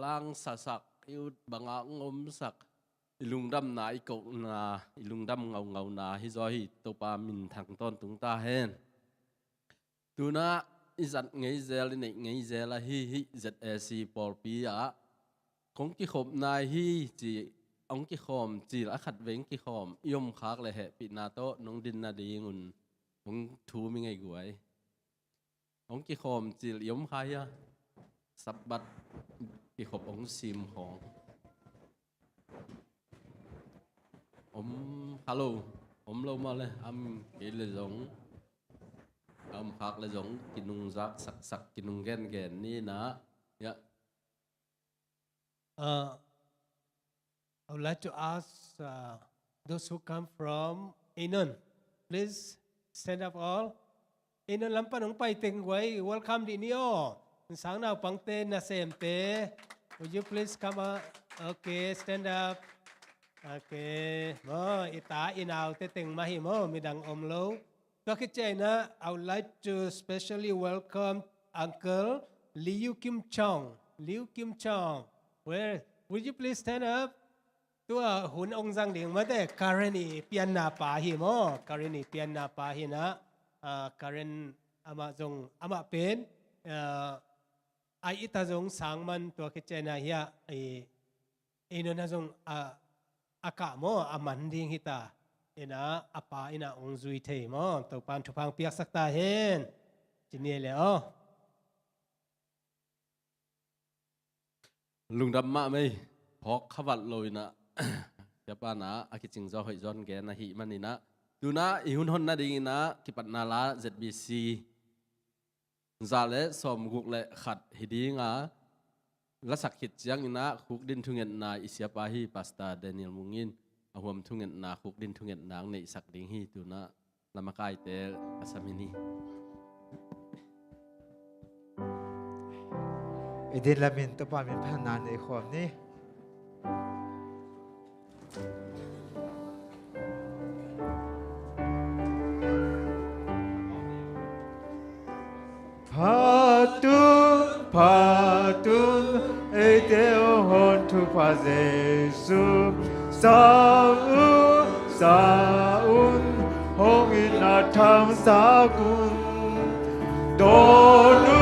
lang sasak yêu banga ngom sak ilung dam na ikok na ilung dam ngau ngau na hi zo hi to pa min thang ton tung ta hen tuna izat ngei zel nei ngei zel hi ZSC por pi a kong ki khom nai hi chi ông ki khom chi la khat veng ki khom yom khak le he pi na to nong din na ding un ong thu mi ngai guai ông ki khom chi yom khai ya sabat ki khop ông sim hong hello lâu mà le cái le giống khak le giống kinung zak sak sak kinung gen gen ni na ya I would like to ask those who come from Inon, please stand up all. Inon lampan ng paiting way, welcome din niyo. Sang na pang ten na semte. Would you please come up? Okay, stand up. Okay, mo ita inaw te ting mahi mo midang omlo. Bakit na I would like to specially welcome Uncle Liu Kim Chong. Liu Kim Chong, where would you please stand up? Tua hun ông giang điện mà thế Karen pian na pa hi mo Karen pian na pa hi na Karen ama zong ama pen ai ita zong sang man tua ke chena hiya ino na zong aka mo aman ding hita ina apa ina ong zui the mo to pan thu phang piak sak ta hen chinie le o lung dam ma mai phok khawat loi na siapa na akiching zo hoi zon ge na hi manina tuna ihun hon na ding na kipat na la ZBC zale som guk le khat hidinga la sakit chiang ina khuk din thungen na isiapa hi pasta Daniel Mungin ahom thungen na khuk din thungen nang nei sak ding hi tuna lamakai te asamini idin lamin to pa min phanan ei khom ni Patun eteo hon tu pa Jesu saun hong in na tham sa kun donu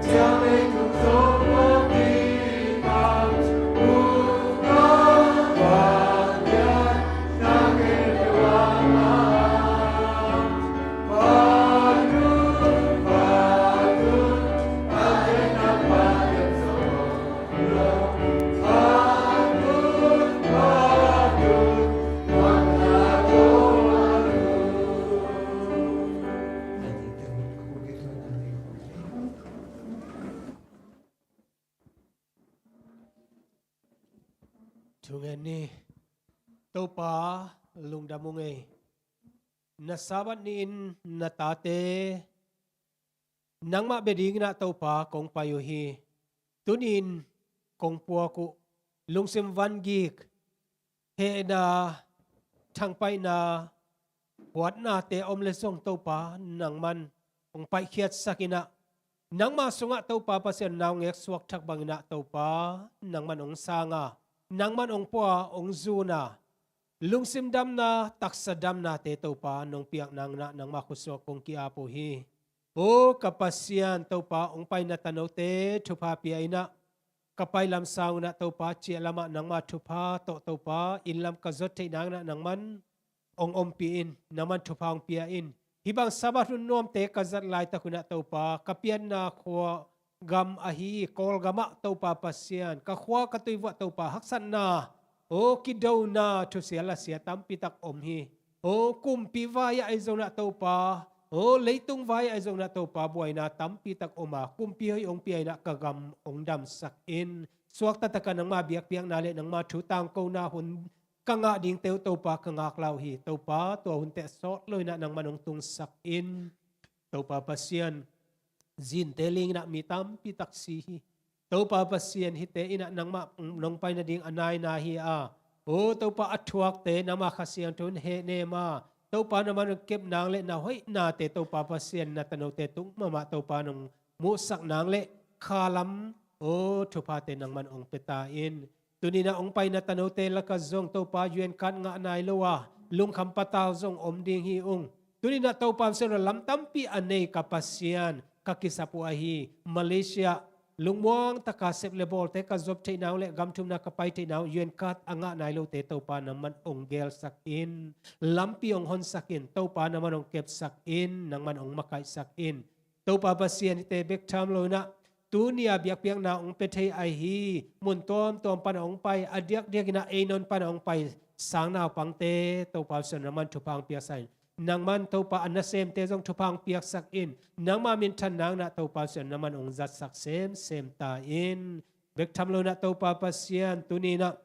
Tell me Tungani topa lungdamunge nasabat niin natate nang mabeding na topa kong payuhi tunin kong puaku lungsim vangik he na thangpai na huat na te om lesong topa nang man kong pai khiat sakina nang masunga topa pasien naung ek suak thak bangina topa nang man ong sanga nang man ong pua ong zuna lungsim dam na taksa dam na te topa nong piak nang na nang makusok kong kiapo hi o kapasian topa ong pai na tanaw te tupa pia ina kapay lam sao na topa chi lama nang ma tupa to topa inlam kazot te nang na nang man ong ompiin nang man tupa ong pia in hibang sabat nuam te kazat lai takuna topa kapian na khwa gam ahi kol gama topa pasian ka khwa katuiwa topa haksan na o kidaw na to siala sia tampitak omhi o kumpi vaya ay zona topa o leitung vaya ay zona topa buhay na tampitak oma kumpi hoy ong piyay na kagam ong dam sakin suwak tataka ng mabiyak-biyak nali ng matutang ko na hun kanga ding teo topa kangaklaw hi topa to hunte sot loy na ng manong tung sakin topa pasian zin teling na mitam pitak sihi topa pasien hite ina nang pay na ding anay na hi a o topa athuak te na makasiyang tun he ne ma topa naman kep nang le na hoy na te topa pasien na tanaw te tung mama topa nang musak nang le kalam o topa te nang man ong petain tunina ong pay na tanaw te lakazong topa yuen kan nga anay lowa lung kampataw zong om ding hi ong tunina topa sino lamtampi anay kapasyan kakisapuahi Malaysia lungmuang takasep lebol te kazob te naw le gamtum na kapay te naw yuen kat anga nailo te topa naman ong gel sakin lampi ong hon sakin topa naman ong kep sakin naman ong makay sakin topa pasien te bek tam lo na tunia biak na ong petay ay hi muntom tom pa na ong pay adiak diak na enon pa na ong pay sang na pang te topa sa naman tupang piasain nang man topa anasem te zong tupang piak sakin nang mamintan nang na topa siya naman ong zat sak sem tain bek tamlo na topa pasyan tunina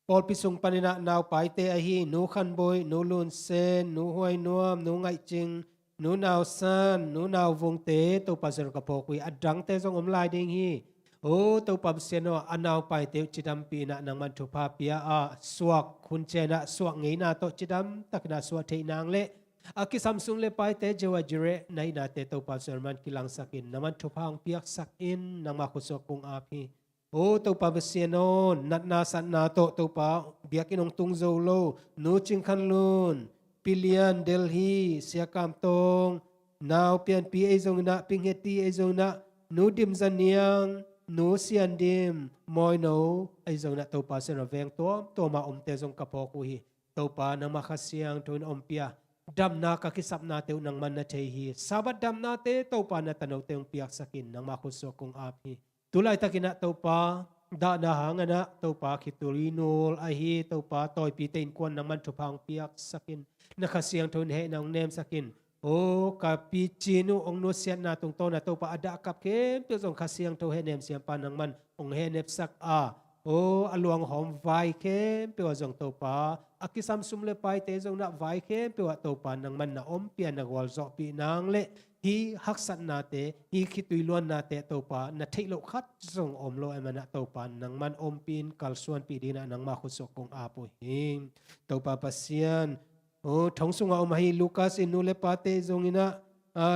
pol pisung panina naw paite ahi nu khan boy nu lun sen nu huay nuam nu ngai ching nu naw san nu naw vung te topa siya kapokwi adang te zong umlay ding hi o topa pasyan anaw paite chidam pina nang man tupa pia a suak kunche na suak ngay na to chidam tak na suak te nang le aki samsung le pai te jewa jire nai na te topa serman kilang sakin naman tupang piak sakin nang makusok kong api o topa besiano nat na san na to topa biakin ong tungzo lo no chingkan lun pilian Delhi siakam tong now pian pi ezong na pingheti ezong na no dim zaniang no sian dim moy no ezong na topa seno veng to ma te zong kapoku hi topa nang makasiang tun ompia dam na kakisap na teo nang man na tehi sabat dam na te topa na tanaw teong piak sakin nang makusok kong api tulay takina topa da na hanga na topa kiturinol ahi topa toy pitain kwan nang man tupang piak sakin nakasiyang tun he nang nem sakin o kapichino ong no sian na tong to na topa ada kap kem pe zong kasiyang to he nem siam pa nang man ong he nep sak a o aluang hom vai kem pe zong topa akisam sumle pai te zong na vai kem pe wa topa nang man na om pian na wal zo pi nang le hi haksat na te hi khituilon na te topa na thailo khat zong om lo emana topa nang man om pin kalsuan pi dina nang ma khusok kong apo hing topa pasian o thongsunga om hi Lucas inule pate zong ina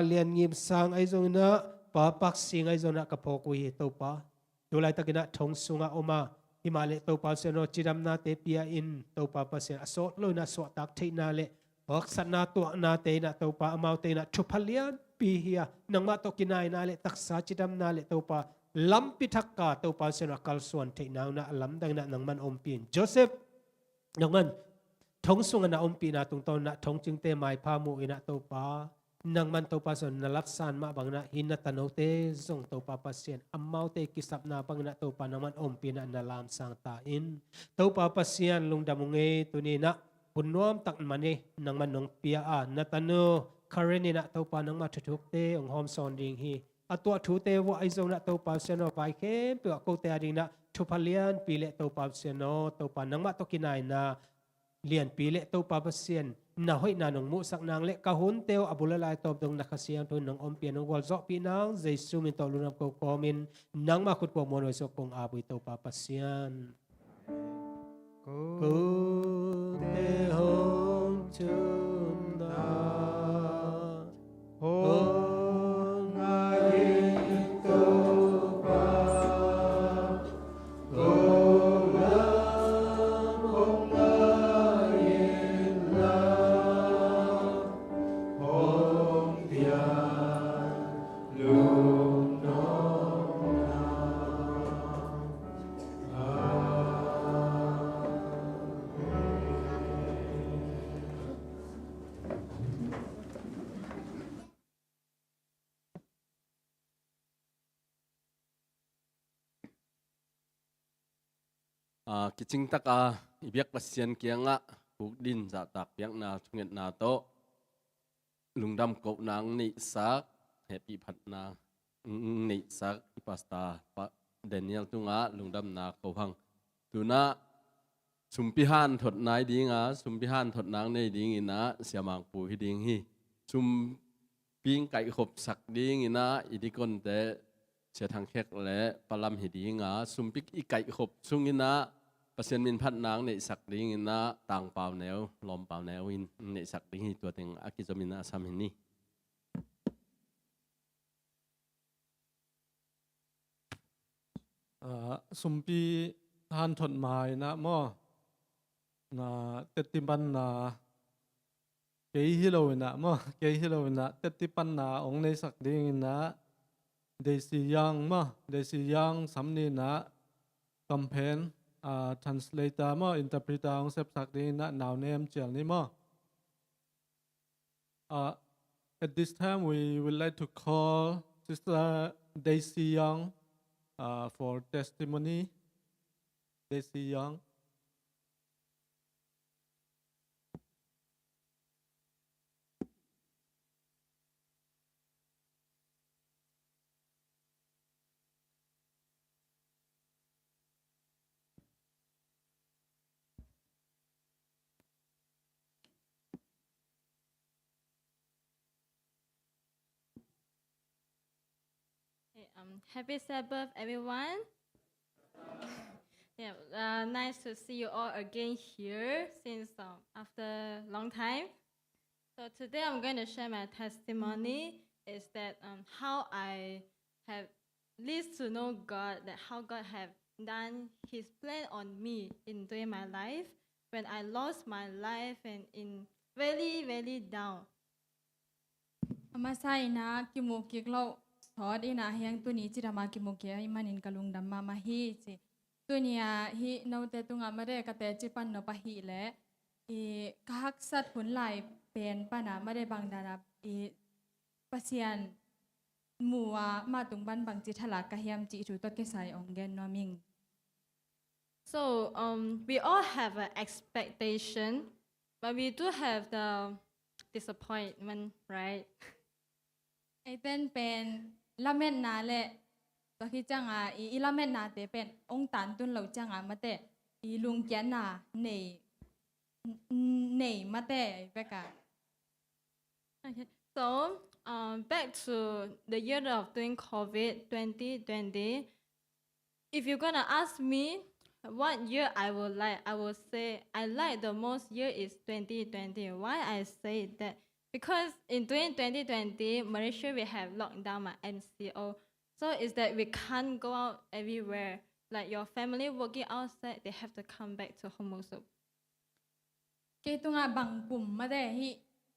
lian ngim sang ai zong ina pa pak sing ai zong na kapoko hi topa tulay takina thongsunga oma himale topa seno chidam na te pia in topa pasien asot lo na so tak thei na le haksat na to na te na topa amau te na chupalian pihia nang ma to kinai na le taksa chidam na le topa lampi thakka topa seno kalsuan thei na na lam dang na nang man ompin Joseph nang man thongsunga na ompi na tung ton na thongching te mai pha mu ina topa nang man topa son na lapsan ma bang na hinna tanaw te zong topa pasien amau te kisap na bang na topa naman ompi na nalam sang tain topa pasien lungdamunge tunina punom tak mani nang manong pia a natano kareni na topa nang matutuk te ong hom son ding hi atwa thu te wo ai zong na topa seno pai kem pe ko te ading na Tupalian pili to papsiano to pa nang matokinay na lian pili to papasien na hoy nanong musak nang le kahun teo abulalay to dong nakasiyang to ng ompian ng walzo pinang Jesu min to lunam ko komin nang makut po mono so kung apoy to papasyan Ku te hong chunda hong ai to pa hong lam hong ai la hong tian lung nong kiching taka ibyak pasien kia nga bukdin za tak piak na chunget na to lungdam ko nang ni sak happy phat na ni sak ipasta pa Daniel tu nga lungdam na ko hang tu na sumpihan thot nai ding a sumpihan thot nang nei ding ina siamang pu hi ding hi sum ping kai khop sak ding ina idikon teเสียทางแขกและปลำหิดีงาสุมปิกอีไก่ขบซุงอินะเปอร์เซ็นต์มินพัดนางในสักดิงอินะต่างเปล่าแนวลมเปล่าแนวอินในสักดิงตัวเต็งอากิจมินะสามินนี่สุมปีทานถดหมายนะม่อนะเต็ดติปันนะเกยฮิโลนะม่อเกยฮิโลนะเต็ดติปันนะองในสักดิงนะเดซิยังม่อเดซิยังสำนีนะกัมเพนtranslator ม่อ interpreter องเซปสักดิงนะนาวเนมเจียงนี่ม่อat this time we would like to call Sister Daisy Young for testimony. Daisy Young. Happy Sabbath, everyone. Yeah, nice to see you all again here since after a long time. So today I'm going to share my testimony. Is that how I have least to know God, that how God have done His plan on me in doing my life when I lost my life and in very very down. Masai na kimukik lo thod ina hiang tu ni chirama kimukia imanin kalung dam mama hi chi tunia hi no te tunga mare ka te chipan no pa hi le I kahak sat hun lai pen pana mare bang dana I pasian muwa ma tung ban bang chi thala ka hiam chi tu to ke sai ongen no ming. So we all have an expectation, but we do have the disappointment, right? ไอเต้นเป็นละเม็ดนาเละตัวที่จังอีละเม็ดนาเตเป็นองตันตุนเหล่าจังมาเตอีลุงแกนนาเนมาเตไปกะ Okay. So back to the year of doing COVID 2020. If you're gonna ask me what year I would like, I will say I like the most year is 2020. Why I say that? Because in 2020, Malaysia we have lockdown my MCO. So is that we can't go out everywhere. Like your family working outside, they have to come back to home also. เกตุงบังกลุ่มมาได้ฮิ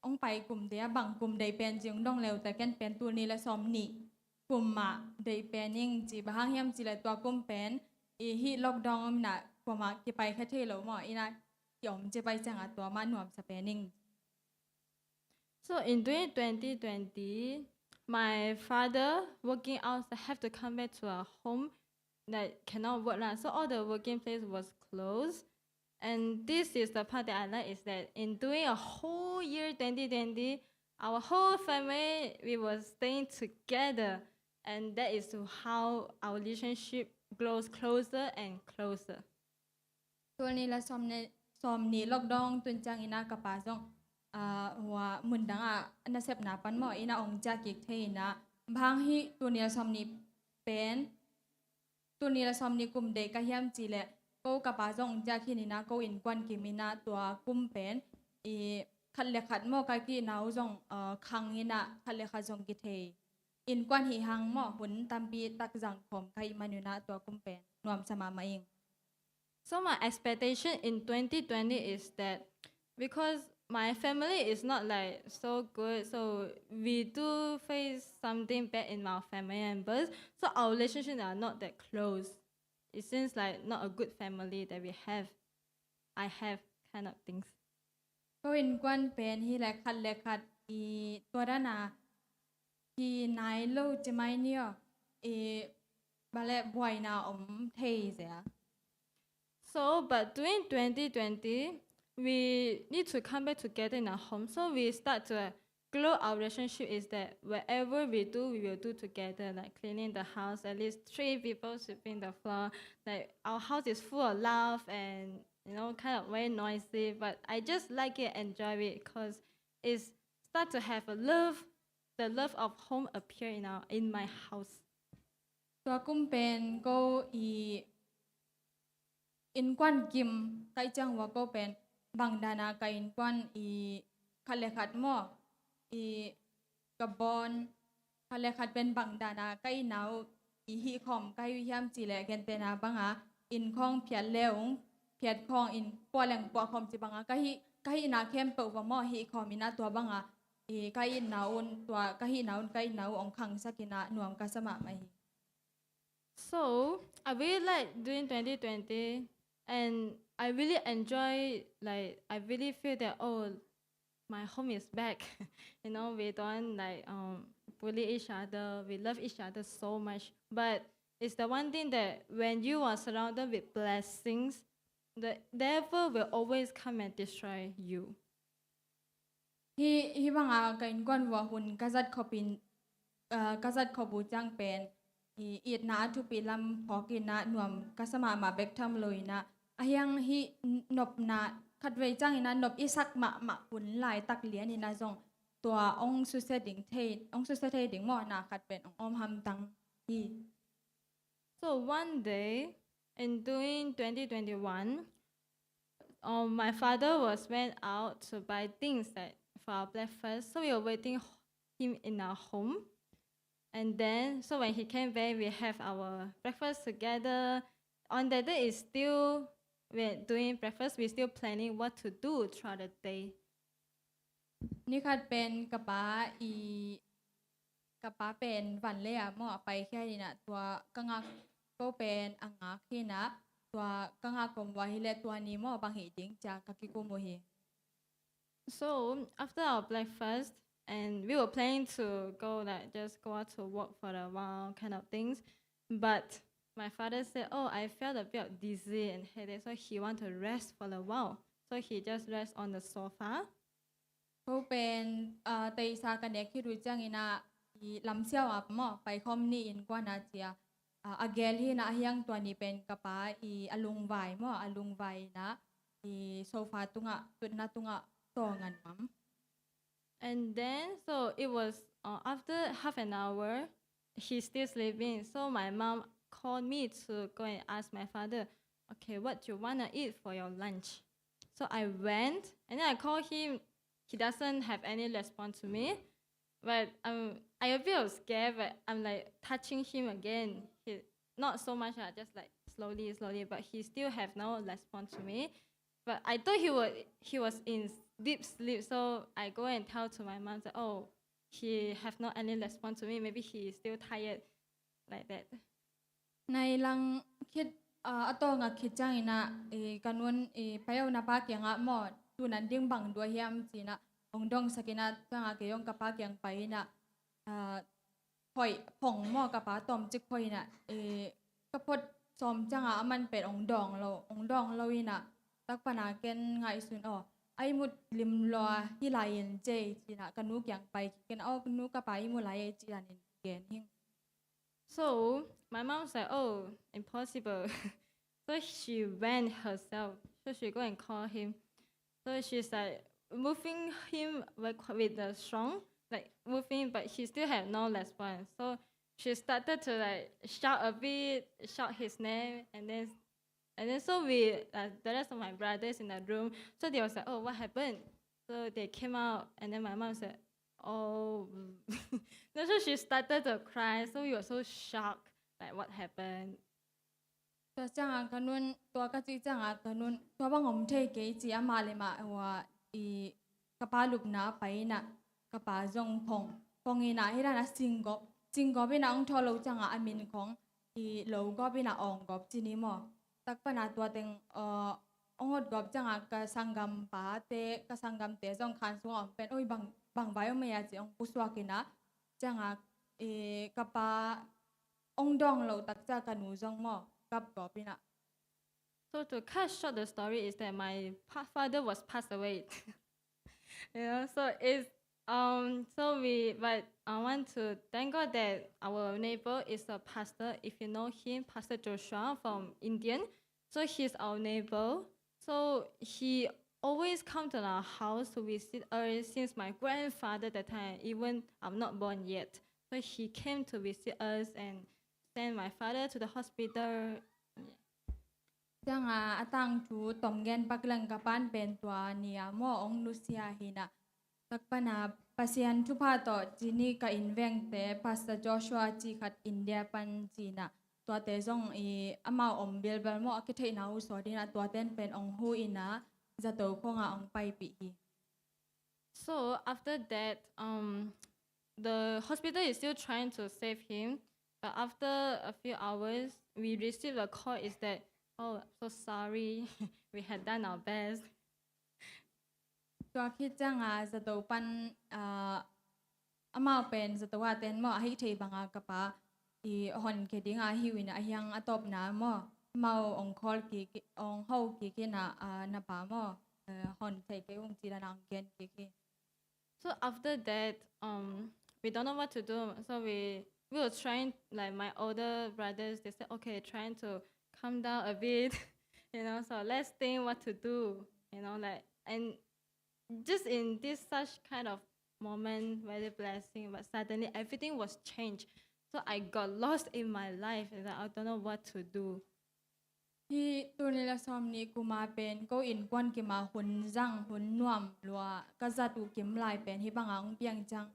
องไปกลุ่มเดียบังกลุ่มได้เป็นจึงต้องเร็วแต่กันเป็นตัวนี้และซ้อมนี่กลุ่มมาได้เป็นยิ่งจีบางเฮียมจีเลยตัวกลุ่มเป็นอีฮิล็อกดาวน์น่ะกว่ามาจะไปแค่ที่เราหมออีน่ะยอมจะไปจังตัวมาหน่วมสเปนิ่ง So in 2020, my father working outside have to come back to our home that cannot work lah. So all the working place was closed. And this is the part that I like is that in doing a whole year 2020, our whole family we were staying together, and that is how our relationship grows closer and closer. ตัวนี้ละซอมนี่ล็อกดองตุนจังอินากะปาซองหัวมุนดังนาเซบนาปันหมออินาองจากกิกเทนะบางฮิตัวนี้ละซอมนี่เป็นตัวนี้ละซอมนี่กุมเดกะเฮียมจีเลก็กะปาซองจากที่นี่นะก็อินกวนกิมินาตัวกุมเป็นอีคัดเลขัดหมอกะกีนาวซองคังอินะคัดเลขัดซองกิเทอินกวนหิหังหมอหุนตัมปีตักจังผมไคมานุนะตัวกุมเป็นนวมสมามาเอง So my expectation in 2020 is that because my family is not like so good, so we do face something bad in our family members. So our relationships are not that close. It seems like not a good family that we have. I have kind of things. ก็อินกวนเป็นฮิแลคัดเลขัดอีตัวด้านนาที่นายโลจะไม่เนี่ยบาเล่บวยนาอมเทเสีย So, but during 2020, we need to come back together in our home. So we start to grow our relationship is that wherever we do, we will do together, like cleaning the house, at least 3 people sweeping the floor. Like our house is full of love and, kind of very noisy, but I just like it, enjoy it, because it's start to have the love of home appear in my house. ตัวกุ้มเป็นก็อินกวนกิมไกจังว่าก็เป็นบางดานาไกอินกวนคัดเลขัดหม้อกระบอนคัดเลขัดเป็นบางดานาไกหนาวฮิคอมไกวิยามจีแลเกนเตนาบังอาอินคองเพียรเลวเพียรคองอินปัวแหลงปัวคอมจีบังอาไกนาเข้มเปิดว่าหม้อฮิคอมินาตัวบังอาไกหนาวตัวไกหนาวองคังสักินาหน่วมกัสมาไม่ So I really like doing 2020, and I really enjoy. Like I really feel that my home is back. We don't bully each other. We love each other so much. But it's the one thing that when you are surrounded with blessings, the devil will always come and destroy you. ฮิบังอากันกวนว่าหุ่นกษัตริย์ขบินกษัตริย์ขบูจังเป็นอีดนาทุปีลำพอกินนะหน่วมกัสมาเบกทำเลยนะยังฮินบนาขัดไว้จังนะนบอีสักมาหุ่นลายตักเลียนี่นะจงตัวองสุเสดิงเทองสุเสเทดิงหมอนาขัดเป็นองอมหำตังฮี So one day in doing 2021, my father went out to buy things for our breakfast. So we were waiting him in our home. And then, so when he came back, we have our breakfast together. On that day, we're doing breakfast, we're still planning what to do throughout the day. นี่ขัดเป็นกระป๋าเป็นวันเล่หมอไปแค่นี้นะตัวกังก็เป็นอังอาคีนะตัวกังกลมวาฮิเลตัวนี้หมอบางเหตุจจากกักิโกโมเฮ So after our breakfast, and we were planning to just go out to walk for a while, kind of things. But my father said, I felt a bit dizzy and headache, so he wanted to rest for a while. So he just rest on the sofa. เขาเป็นเตยซากันเนกที่รู้จังอินะลำเชี่ยวหมอไปคอมนี่อินกว่านาเจียอาเกลที่นะเฮียงตัวนี้เป็นกระป๋าอลุงไวหมออลุงไวนะโซฟาตุงตุนตุงตัวงันมั้ม And then, so it was after half an hour, he's still sleeping. So my mom called me to go and ask my father, okay, what do you want to eat for your lunch? So I went, and then I called him. He doesn't have any response to me. But I a bit scared, but I'm like touching him again. Not so much, just like slowly, but he still have no response to me. But I thought he was in deep sleep, so I go and tell to my mom that he have not any response to me. Maybe he is still tired, like that. ในลังคิดอตองคิดจังอินะกันวนไปเอานาปากยังหมอดูนั้นดิ้งบังด้วยเฮียมจีนะองดองสกินะจังเกยองกับปากยังไปนะพอยผ่องหมอกับปาตอมจิกพอยนะกระพดซอมจังมันเป็นองดองเราอินะตักปนาเกนไงสุนไอมุดลิมลอฮิลายเอ็นเจจีนะกันนุกยังไปกันเอากันนุกกับไปมุลายจีนันเกนหิง So my mom said, "Oh, impossible." So she went herself. So she go and call him. So she's like moving him with the strong, like moving, but he still had no response. So she started to like shout a bit, shout his name, and then so we, the rest of my brothers in the room, so they was like, "Oh, what happened?" So they came out, and then my mom said, "Oh," then so she started to cry. So we were so shocked, like what happened. ตัวจังอากันนุนตัวก็จีจังอากันนุนตัวบางอมเทเกจีอามาเลยมาว่าอีกระปาลุบนาไปน่ะกระปาจงพงพงอีน่ะให้ได้นะจิงกอบไปน่ะองทอโลจังอาอามินของอีโลก็ไปน่ะอองกอบจีนี้หมอตักปนาตัวเต็งองหดกอบจังอากะสังกัมปาเตกะสังกัมเตจงคันสวงเป็นโอ้ยบางใบไม่อยากจะองปุสวากินะจังอากระปาองดองโลตักจากกันหนูจงหมอ So to cut short the story is that my father was passed away. So it's but I want to thank God that our neighbor is a pastor. If you know him, Pastor Joshua from Indian. So he's our neighbor. So he always come to our house to visit us since my grandfather that time, even I'm not born yet. So he came to visit us and send my father to the hospital. จังอาตังทูตอมเงินปักลังกับปานเป็นตัวเนียมอองลุเซียหินะตักปนาปัสยันทุพาต่อจีนี่กับอินเวงเตปัสตาจอชัวจีขัดอินเดียปันจีนะตัวเตจงอามาอมเบลเบลมอคิดให้นาอุสอดีนะตัวเต้นเป็นองหูอินะจะโตคงองไปปี So after that, the hospital is still trying to save him. But after a few hours, we received a call is that, "Oh, so sorry, we had done our best." ตัวคิดจังจะโตปันอามาเป็นจะโตว่าเต้นมอให้เทบังอากะปาอีหอนเคดิงฮิวินะยังอตบนามอมาองคอลกีองเฮากีนะนาปามอหอนเทเกองจีรังเกนกี So after that, we don't know what to do. So we were trying, like my older brothers, they said, "Okay, trying to calm down a bit, so let's think what to do, and just in this such kind of moment, very blessing, but suddenly everything was changed. So I got lost in my life, and I don't know what to do. ที่ตัวนี้ละซอมนี้กูมาเป็นก็อินกวนกิมาหุนจังหุนน่วมลัวก็จะตูกิมลายเป็นที่บางอังเปียงจัง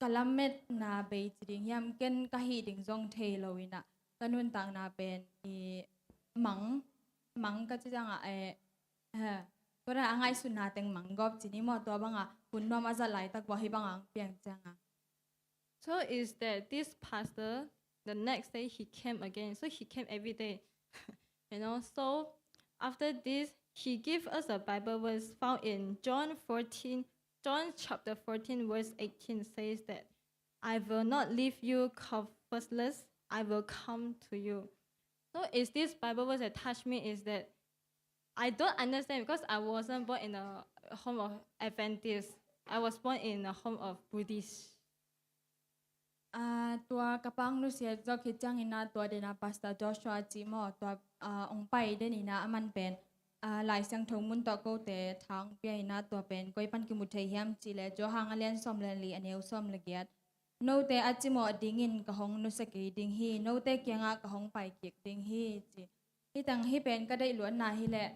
กะละเม็ดนาเบยจริงยามเก้นกะฮีดิงจงเทโลวินะกะนุนต่างนาเป็นหมังก็จะจังตัวนั้นง่ายสุดนาเต็งหมังกอบจีนี่มอตัวบางหุนน่วมอาจะไหลตักว่าให้บางอังเปียงจัง So is that this pastor, the next day he came again. So he came every day. So after this, he gave us a Bible verse found in John chapter 14, verse 18 says that, "I will not leave you comfortless, I will come to you." So is this Bible verse that touched me is that I don't understand because I wasn't born in a home of Adventists. I was born in a home of Buddhists. ตัวกระปังนุเสียจะคิดจังอินาตัวเดนาปัสตาจอชัวจีมอตัวองไปเดนินามันเป็นหลายเสียงทงมุนต่อโกเตทางเปียอินาตัวเป็นก้อยปันกิมุทัยยามจีเลจอหางอเลียนซอมเลลีอันเอวซอมเลเกียดโนเตอจิมอดิงินกะหงนุสกีดิงฮีโนเตเกียงกะหงไปเกียกดิงฮีจีที่ตังฮีเป็นก็ได้ล้วนนาฮีแหละ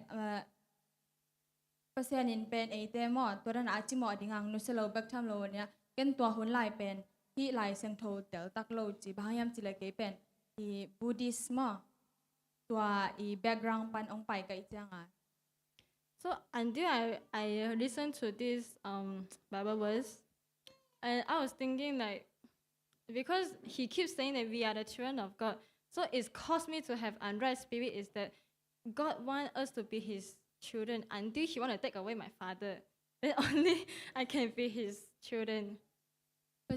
เปอร์เซ็นต์เป็นเอเตมอตัวนั้นอจิมอดิงังนุสโลเบกทัมโลเนี่ยกันตัวหุ่นลายเป็นที่หลายเสียงโทเดลตักโลจีบางยามจีเลเกเป็นบูดิสมตัวแบ็กกราวด์ปันองไปกับอีจังSo until I listened to this Bible verse, and I was thinking like, because he keeps saying that we are the children of God, so it's caused me to have unright spirit is that God wants us to be His children until He want to take away my father, then only I can be His children.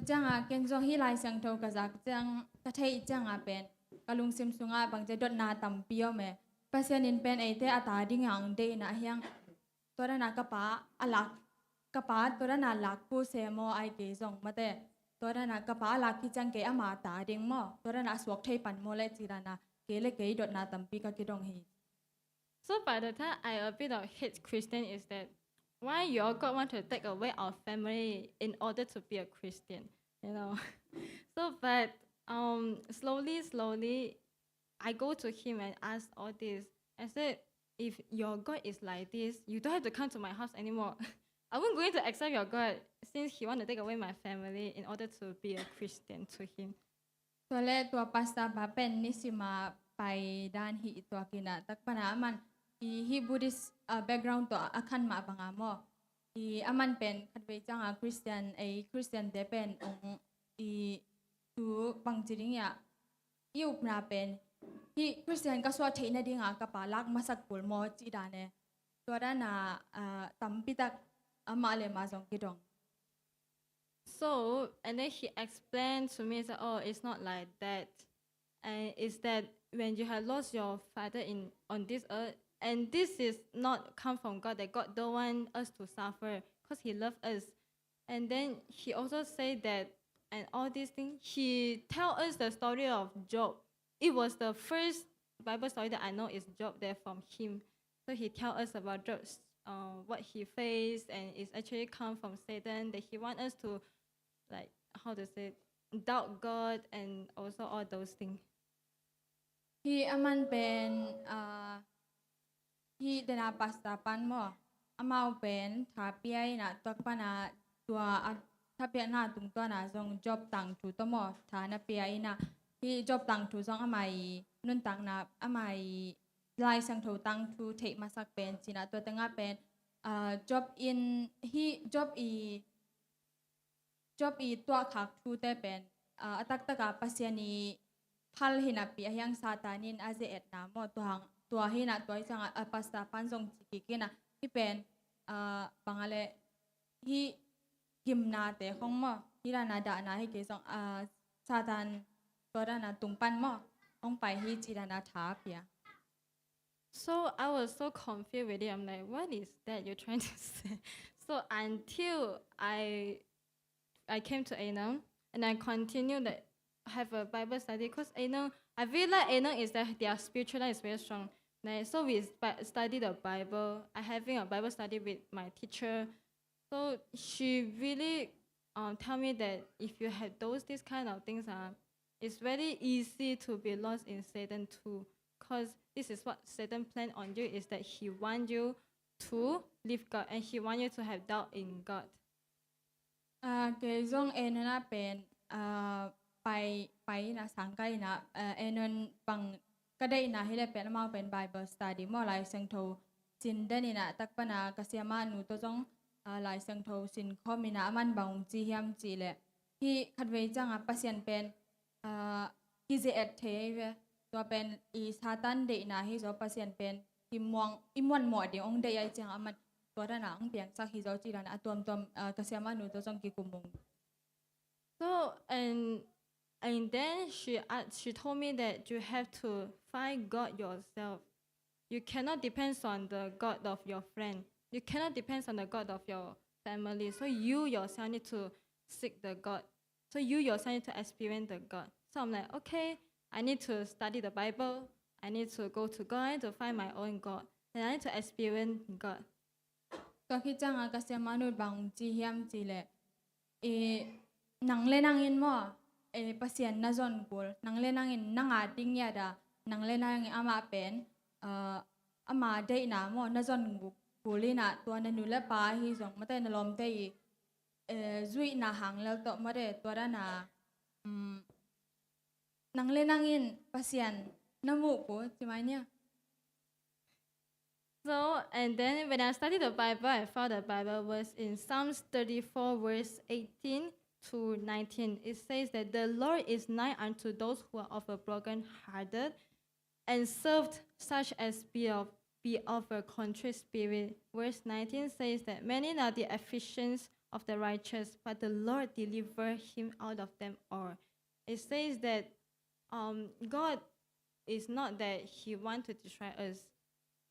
จังเกณฑ์จงที่ลายเสียงโทกระจักจังกระเทยจังเป็นกะลุงซิมซุงบางจะดดนาตำเปียวแม่เปอร์เซ็นต์เป็นไอเตอตาดิ่งหังเดนะเฮียงตัวนั้นกระป๋าอลักกระป๋าตัวนั้นหลักผู้เสมอไอเกจงมาแต่ตัว ตัวนั้นนะกระป๋าลักที่จังเกอมาตาเด้งหม้อตัวนั้นนะสวกเทปันโมเลจีรานะเกเลเกยดดนาตัมปีกะกิดองฮี So by the time I a bit of hate Christian is that why your God want to take away our family in order to be a Christian, you know? So but slowly I go to him and ask all this. I said, if your God is like this, you don't have to come to my house anymore. I won't going to accept your God since he want to take away my family in order to be a Christian to him. ตัวแรกตัวปัสตาบาเป็นนิสิมาไปด้านฮีตัวกินะตักปัญหามันฮีบูดิสแบ็กกราวด์ตัวอาคันมาบังอามออามันเป็นคัดเวจังคริสเตียนคริสเตียนเดเป็นองตูบังจิริงยายุบนาเป็นฮีคริสเตียนก็สวดเทนดิ่งกับปาลักมาสักปุลโมจีดานเนตัวด้านน่ะตัมปิตักมาเลมาซงกิดง So, and then he explained to me, that, oh, it's not like that. And it's that when you have lost your father on this earth, and this is not come from God, that God don't want us to suffer because he loves us. And then he also said that, and all these things, he tell us the story of Job. It was the first Bible story that I know is Job there from him. So he tell us about Job's, what he faced, and it's actually come from Satan, that he want us to, like, how to say, doubt God and also all those things. ที่อามันเป็นที่เดนาปัสตาปันมออามาเป็นทาเปียนะตัวปนาตัวทาเปียนาตุงตัวนะทรงจอบตังถูตัวมอฐานะเปียนะที่จอบตังถูทรงอามัยนุ่นตังนะอามัยลายสังถูตังถูเทมาสักเป็นจีนะตัวตังอาเป็นจอบอินที่จอบอีตัวขักถูแต่เป็นตักตะกาปัสยานีพัลหินาปียังซาตานินอาเจเอ็ดนามอตัวหินาตัวจังปัสตาปันทรงจิกินะที่เป็นบางอะไรที่กิมนาเตะของมอที่รานาดานาให้เกซองซาตานตัวรานาตุงปันมอองไปที่จีรานาทาเปีย So I was so confused with it. I'm like, what is that you're trying to say? So until I came to Anam and I continued that have a Bible study because Anam, I feel like Anam is that their spiritual life is very strong. Like, so we study the Bible. I having a Bible study with my teacher. So she really tell me that if you have these kind of things, it's very easy to be lost in Satan too. Because this is what Satan plan on you, is that he want you to leave God and he want you to have doubt in God. เกซงนะเป็นไปนะสังกัยนะนปังก็ได้นะให้ได้เป็นมาเป็น Bible study มอหลายเสียงโทสินได้นี่นะตักปนากเสียมาหนูตัวจงหลายเสียงโทสินข้อมีนะมันบางจีเฮียมจีแหละที่คัดไว้จังปัสยันเป็นกิเจเอตเทเวตัวเป็นอีซาตันเดนะให้จอปัสยันเป็นอิมวนหมอดเดียวองเดียจังมันตัวด้านหลังเปลี่ยนจากฮิโซจีรานะตัวกเสียมาหนูตัวจงกิกุมง So and then she told me that you have to find God yourself. You cannot depend on the God of your friend. You cannot depend on the God of your family. So you yourself need to seek the God. So you yourself need to experience the God. So I'm like, okay, I need to study the Bible. I need to go to God. I need to find my own God. And I need to experience God. ก็คิดจังกเสียมาหนูบางจีเฮียมจีแหละหนังเล่นนางอินมอปัสยันน่าจนกูหนังเล่นนางอินนางอาดิ้งยาดาหนังเล่นนางอินอามาเป็นอามาได้หนามอน่าจนกูลีน่ะตัวนั้นอยู่และปาฮีส่งมาแต่นลมได้จุยน่าหังแล้วต่อมาได้ตัวด้านน่ะหนังเล่นนางอินปัสยันน้ำมูกกูใช่ไหมเนี่ย So, and then when I studied the Bible, I found the Bible verse in Psalms 34, verse 18 to 19. It says that the Lord is nigh unto those who are of a broken hearted and served such as be of a contrite spirit. Verse 19 says that many are the afflictions of the righteous, but the Lord delivered him out of them all. It says that God is not that he wants to destroy us,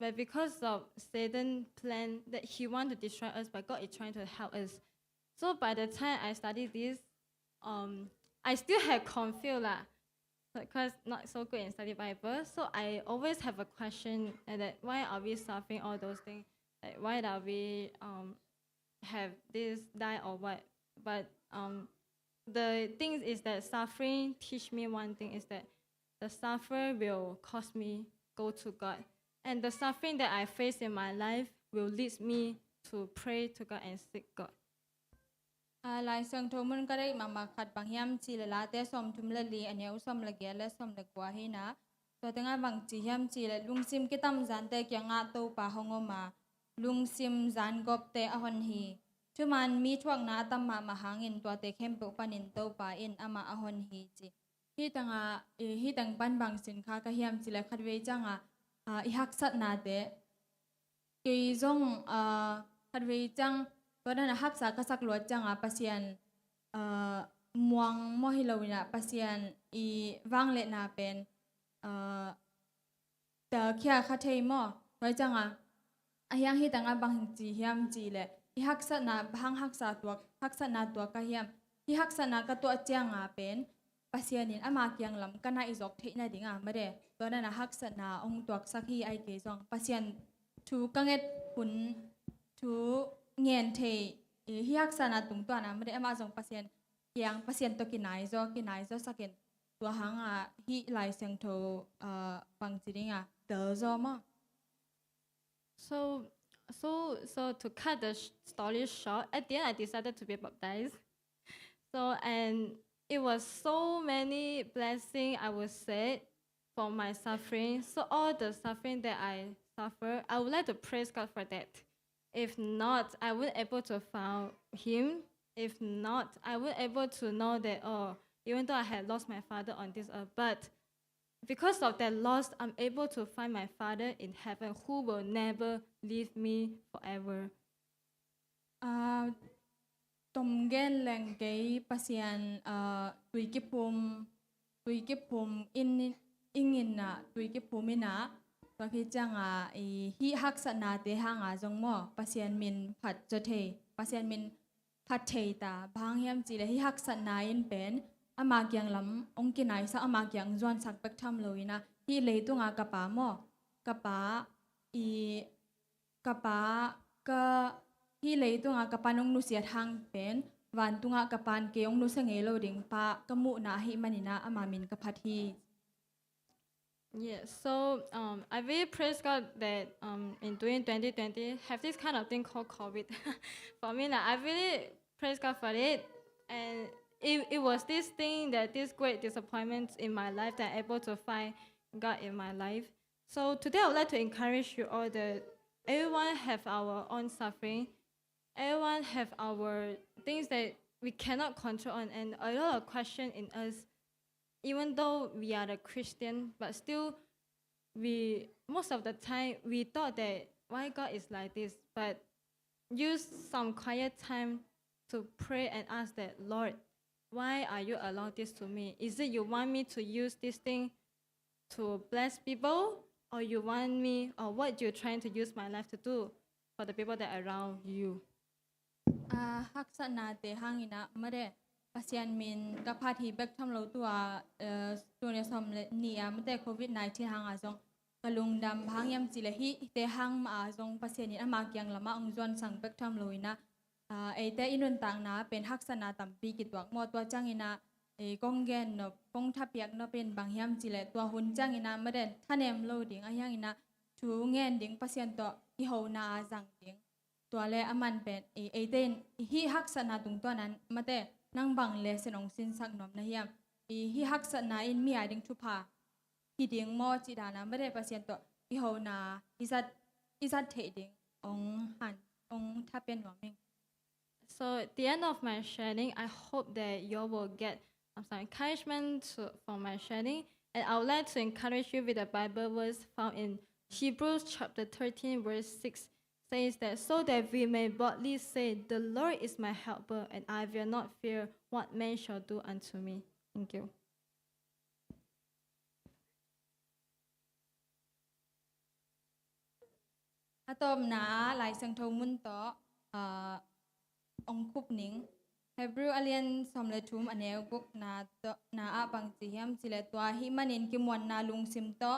but because of Satan's plan that he wants to destroy us, but God is trying to help us. So by the time I studied this, I still have confused lah, because not so good in study Bible. So I always have a question that why are we suffering all those things? Like why are we have this die or what? But the thing is that suffering teach me one thing is that the suffering will cause me go to God, and the suffering that I face in my life will lead me to pray to God and seek God. Lai sang thô mun ka dei mama khat bang hiam chi le la te som thum le li ania u som le ge le som le kwa hi na to tenga bang chi hiam chi le lung sim ki tam zan te kya nga to pa hongoma lung sim zan gop te a hon hi chu man mi thuak na tam ma ma hangin to te khem pe panin to pa in ama a hon hi chi hi tang pan bang sin kha ka hiam chi le khat ve changa i hak sat na te ke zong khat ve changตัวนั้นฮักษากษักหลวงจังpasien มวงโมหิลวินะ pasien อีวางเลนาเป็นแต่เขียคาเทมอไว้จังอายังฮิตังบางจีเฮียมจีเลยที่ฮักษณะบางฮักษาตัวฮักษณะตัวกะเฮียมที่ฮักษณะกะตัวจังเป็น pasien นินอามาเกียงลำกันนาอิจอกเทน่าดิ่งไม่ได้ตัวนั้นฮักษณะองตัวสักฮีไอเกจง pasien ทูกังเอ็ดขุนทูเงียนเทฮิฮักษณะตุงตัวนะไม่ได้มาส่ง pasien ยัง pasien ตัวกินไหนจ้อสักเก็นตัวหางฮิไลเซียงโทปังจีดิงเตอร์จอมอ So to cut the story short, at the end I decided to be baptized. So and it was so many blessings I would say for my suffering. So all the suffering that I suffer, I would like to praise God for that. If not, I wouldn't able to find Him. If not, I wouldn't able to know that even though I had lost my father on this earth, but because of that loss, I'm able to find my Father in heaven who will never leave me forever. ตมเกนแรงเกยปัสยันตุยกิพุมอิงินนะตุยกิพุมินะตัวพี่จังฮิฮักษณะเตหังจงมอปัสยันมินผัดจะเทปัสยันมินผัดเทตาบางเฮียมจีเลยฮิฮักษณะอินเป็นอามาเกียงลำองกินไหนสักอามาเกียงจวนสักเป็กทำเลยนะที่เลยตัวกระป๋ามอกระป๋าก็ที่เลยตัวกระป๋านงนุเสียทางเป็นวันตัวกระป๋านเกยงนุเสงเอโลดิ่งปะกมุนาหิมันินะอามามินกระพัที Yes, so I really praise God that in doing 2020 have this kind of thing called COVID. For me, I really praise God for it, and it was this thing that this great disappointment in my life that I'm able to find God in my life. So today I would like to encourage you all that everyone have our own suffering, everyone have our things that we cannot control on, and a lot of question in us. Even though we are a Christian, but still, most of the time we thought that why God is like this. But use some quiet time to pray and ask that, Lord, why are you allowing this to me? Is it you want me to use this thing to bless people, or you want me, or what you're trying to use my life to do for the people that are around you? ฮักษณะเตหังอินะไม่ได้ปัสยันมินกับพาทีเบกทำเราตัวเนี่ยสมเนี่ยไม่ได้โควิด-19 หังจงกลุงดำพังยำจิเลหิเตหังมาจงปัสยันนี่อามาเกียงละมาองจวนสังเบกทำเราอินะไอแต่อินุนต่างนะเป็นฮักษณะต่ำปีกิตัวมอตัวจังอินะกงเกนเนาะกงทับยักเนาะเป็นบางยำจิเลตัวหุ่นจังอินะไม่ได้ท่านเอ็มโลดิ่งอายังอินะชูเงินดิ่งปัสยันตัวอิโหนาจังดิ่งตัวเลอามันเป็นไอเต้นฮิฮักษณะตรงตัวนั้นไม่ได้นั่งบังเลสนองสินสักหนอมนะเฮียมฮิฮักษณะอินมีอาดิงทุพาฮิดิงมอจิดานะไม่ได้ปัสยันตัวอิโหนาอิซัดเทดิงองหันองทับเป็นหวังมิง So at the end of my sharing, I hope that you will get some encouragement from my sharing. And I would like to encourage you with the Bible verse found in Hebrews chapter 13, verse 6, says that, so that we may boldly say, the Lord is my helper, and I will not fear what man shall do unto me. Thank you. อาตอมนาหลายสังโทมุนต่อองคุบหนิง Hebrew alien som le thum aneu guk na a bang chi hiam chi le tua hi manin ki mon na lung sim to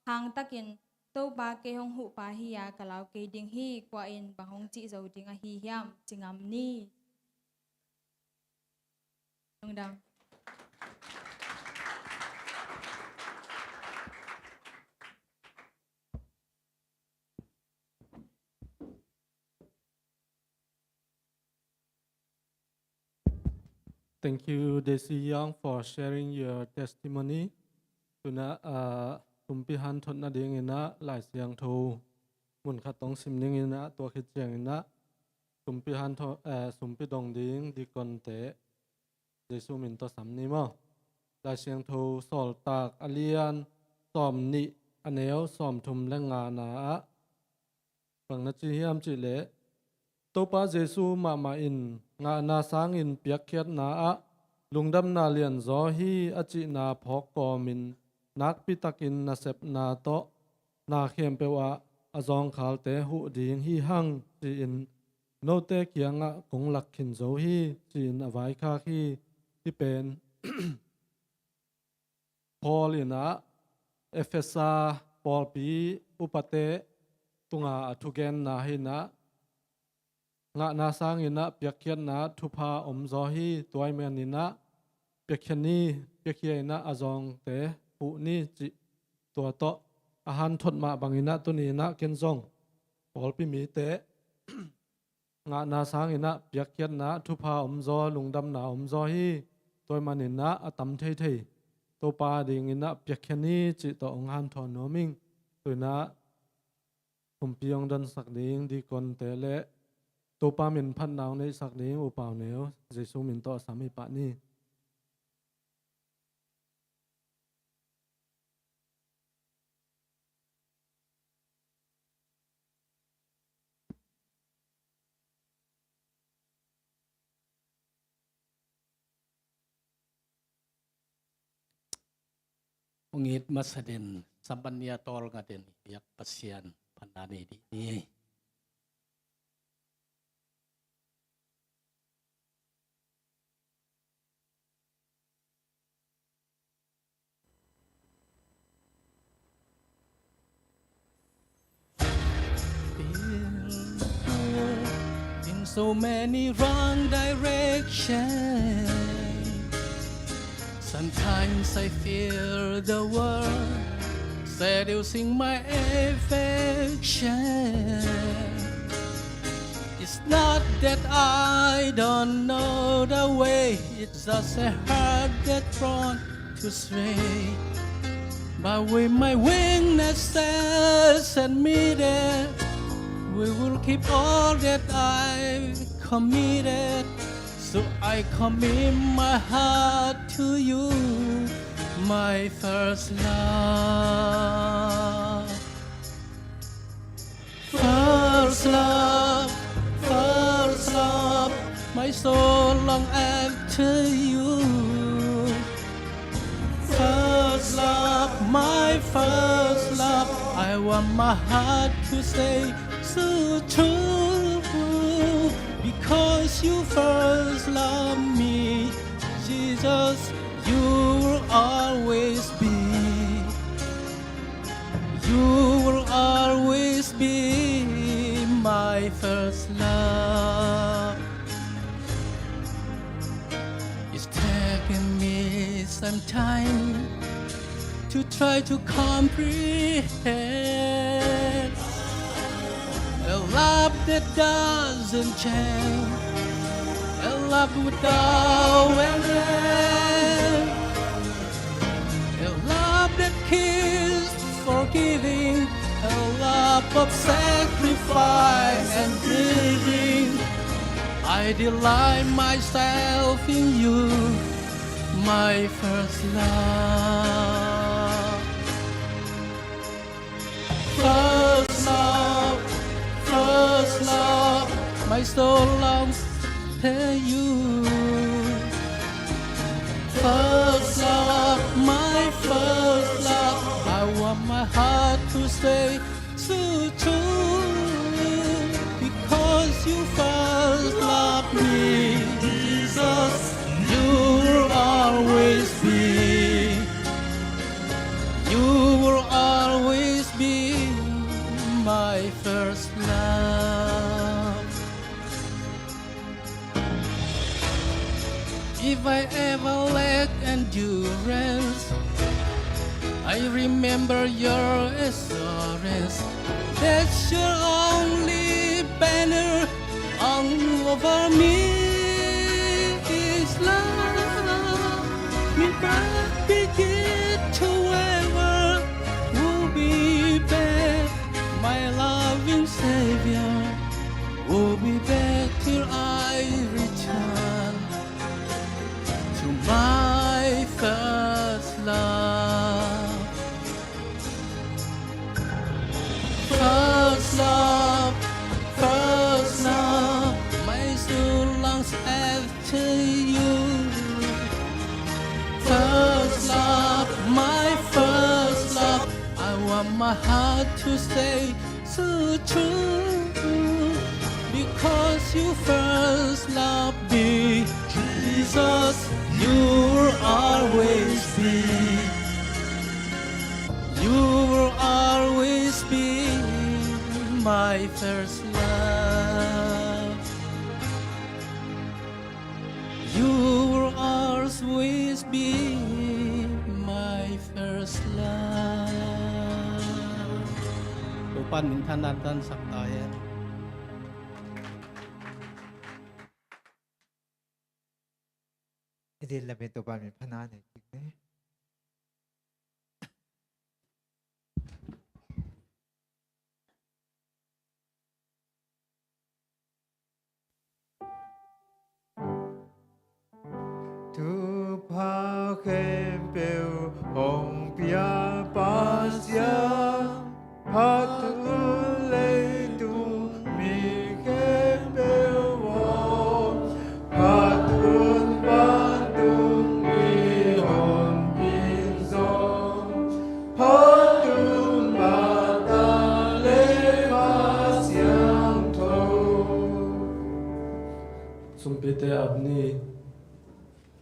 hang takin to ba ke hong hu pa hi ya kalau ke ding hi kwa in bang hong chi zo ding a hi hiam chingam ni Long dam Thank you, Desi Young, for sharing your testimony. Tuna tumpihan thot na ding ina lai siang tho mun khatong simning ina to khit chang ina tumpihan tho sumpi dong ding di kon te Jesu min to samni mo lai siang tho sol tak alian som ni aneo som thum lenga na bang na chi hiam chi le to pa Jesu ma in nga na sang in piak khiat na lungdam na lian zo hi achi na phok ko min nak pi takin na sep na to na khem pewa azong khal te hu ding hi hang chi in no te kianga kong lak khin zo hi chin awai kha khi ti pen Paul ina Ephesa Paul pi upate tunga athugen na hi na nga na sang ina piakhian na thupa omzo hi toy men ina piakhani piakhiaina azong te pu ni chi to to ahan thot ma bangina tuni na kenzong Paul pi mi te nga na sang ina piakhian na thupa omzo lungdam na omzo hi toy manina atam thei thei to pa ding ina piakhani chi to ong han thon noming tuina kumpiong dan sak ding di kon te le to pa min phan naw nei sak ding u paw neo Jesu min to sami pa ni Ungit masadin sampanya tol ngaden yak pasian panani di ni. In so many wrong directions. Sometimes I fear the world seducing my affection. It's not that I don't know the way, it's just a heart that's prone to stray. But with my weaknesses admitted, we will keep all that I've committed. So I commit my heart to you, my first love. First love, my soul long after you. First love, my first love, I want my heart to stay so true. Because you first loved me, Jesus, you will always be. You will always be my first love. It's taken me some time to try to comprehend a love that doesn't change, a love without end, a love that keeps forgiving, a love of sacrifice and giving. I delight myself in you, my first love. First love, my soul longs for you. First love, my first love, I want my heart to stay so true. Because you first loved me, Jesus. first love. If I ever lack endurance, I remember your assurance. That's your only banner over me is love. Me back begin to ever will be back. My loving Savior will be back till I return to my first love. First love, first love, my soul longs after you. First love, my first love, I want my heart to stay so true. Because you first love me, Jesus, you will always be. You will always be my first love. You will always be my first love. Tupan mintan dan saktayan. Idin lamin to pa min phanan ne tik ne. Tu pa khem peu hong pia pa sia pa tu le tu mi khem peu wo pa tu pa tu mi hong pin song pa tu ma ta le ma siang tho. Sumpite abni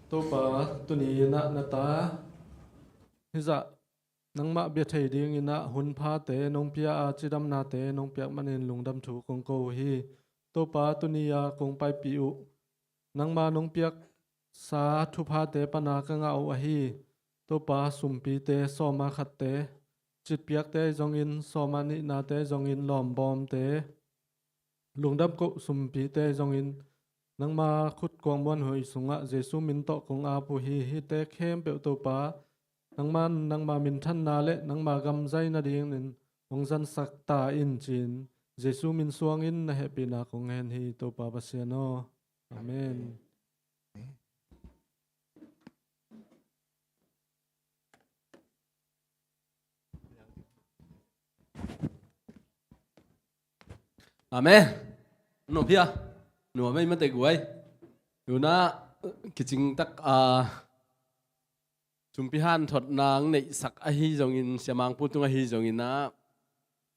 topa tuni na nata hiza nangma bia thei ding ina hun pha te nong pia a chidam na te nong piak manin lungdam thu kong ko hi topa tunia kong pai piu nangma nong piak sa thu pha te pana ka nga o hi topa sumpi te soma khat te chit piak te jong in soma ni na te jong in lom bom te lungdam ko sumpi te jong in nangma khut kwang bon hoi sunga jesu min to kong a pu hi hi te khem pe to pa nangma min than na le nangma gam zai na ding nin ong zan sak ta in chin jesu min suang in na happy na kong hen hi to pa pasiano amen. Amen. No pia. No mai mate guai. Yuna kiching tak chumpihan thot nang nei sak a hi jong in siamang putung a hi jong in na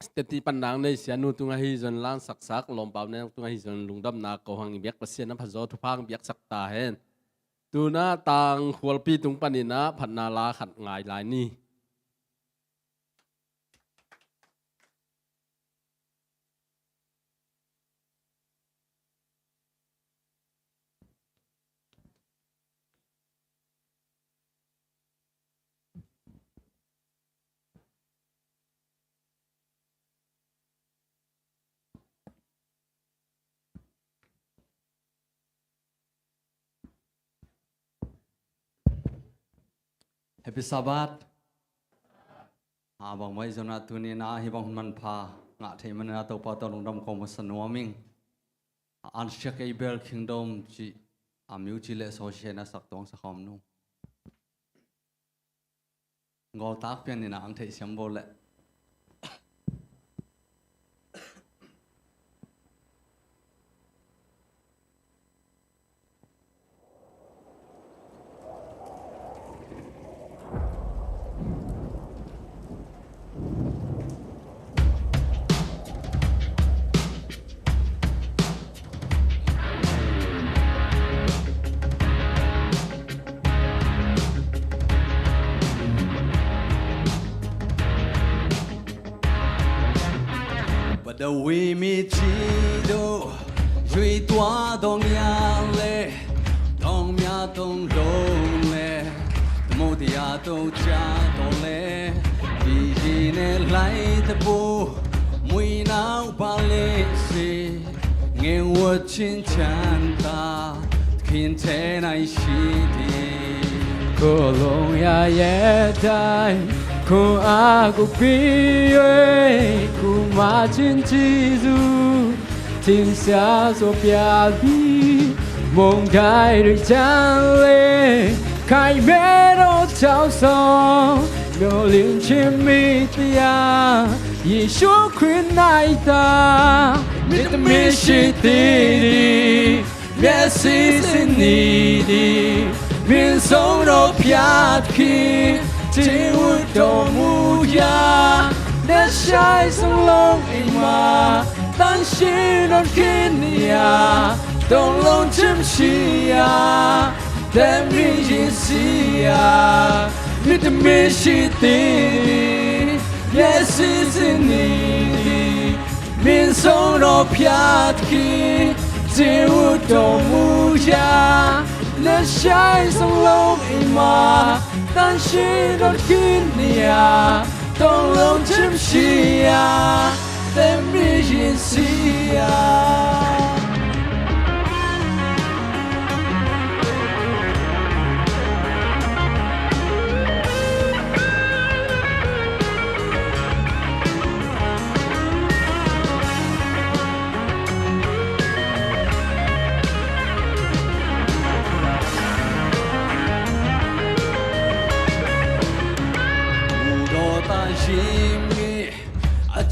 steti pan nang nei sianu tung a hi jon lang sak sak lom pau ne tung a hi jon lungdam na ko hang biak pasien na phazo thu phang biak sak ta hen. Tu na tang khwal pi tung panina phat na la khat ngai lai ni. Happy Sabbath. Bang mai zona tuni na hi bang man pha nga thei man na to pa to lungdam ko ma sanwaming. An shek ei bel kingdom chi amiu chi le so she na sak tong sa khom nu. Ngol tak pian ni na ang thei siam bol le. The we meet Chido, Jui Tua Dong Yale, Dong Mia Dong Dong Le, Modia Do Cha Dong Le, Dijine Lai the Bo, Mui Nao Bale Si, Ngen Wo Chin Chanta, Kin Ten I Shidi. Cô long ya ye dai cô a cô pi ơi cô ma chin chi du tin xa so pia bi mong dai ri chan le kai me ro chao so lo lin chim mi tia Yeshu Christ nai ta mit mi shi ti di Messi sin ni di Min sông đô piat khi chỉ út đồ mu ya để sai sông long ima tan shi non kinia đông long chim shia để mi jisia mit mi shi ti yes is in need min sông đô piat khi chỉ út đồ mu ya let shine sông long ima tan shi đón kín nia đông long chim shia tem mi jin sia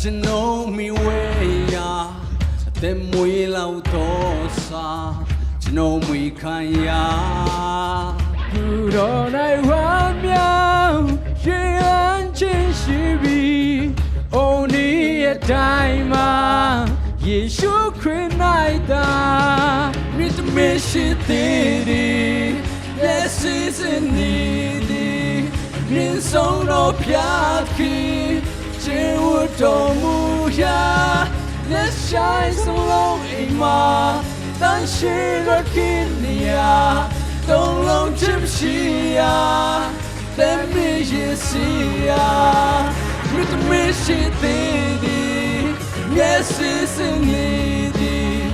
I know me way ya, te mui lau tosa, te know me kaya. Dù đó này hoa miao, chỉ anh trên sĩ bi, ô ni ở đại mà, Giêsu Christ này ta, mit mi shi ti di, yes is in need, min song no piat ki. Chiu đồ mu ya let shine sông long ima tan shi rót kinia đông long chim shia tem mi jisia mit mi shi ti di yes is in need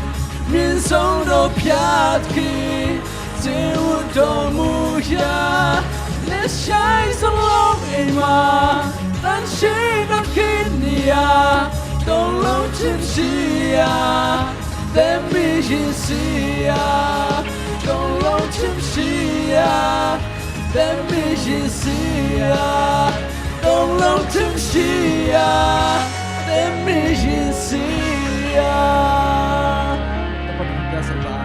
min song do piat ki chiu đồ mu ya let shine sông long ima tan shi non kinia đông long chim shia tem mi jisia đông long chim shia tem mi jisia đông long chim shia tem mi jisia dapat kita selesai.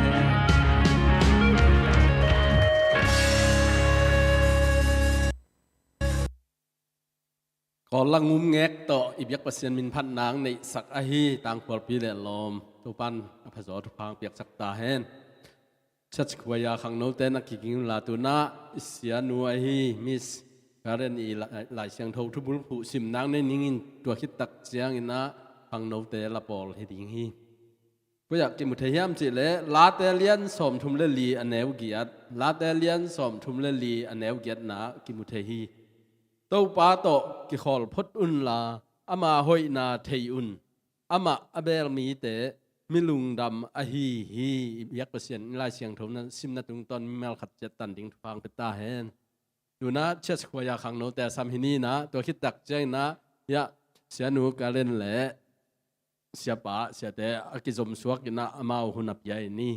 Có là ngum ngẹt to ibiak pasien min phan nang nei sak a hi tang kwal pi le lom tu pan a phazo tu phang piak sak ta hen chach khwaya khang no te na kiking la tu na sia nu a hi miss karen i lai siang tho thu bul phu sim nang nei ningin tua khit tak chiang ina phang no te la pol hi ding hi ko yak ki mu the hiam chi le la te lian som thum le li aneu giat la te lian som thum le li aneu giat na ki mu the hi tâu pa to ki khol phot un la ama hoi na thei un ama abel mi te milung dam a hi yak pasien lai siang thom na sim na tung ton mel khat jet tan ding phang peta hen tu na chech khwaya khang no te sam hini na to khit tak cheng na ya sia nu ka len le sia pa sia te akizom suak ina ama hunap yai ni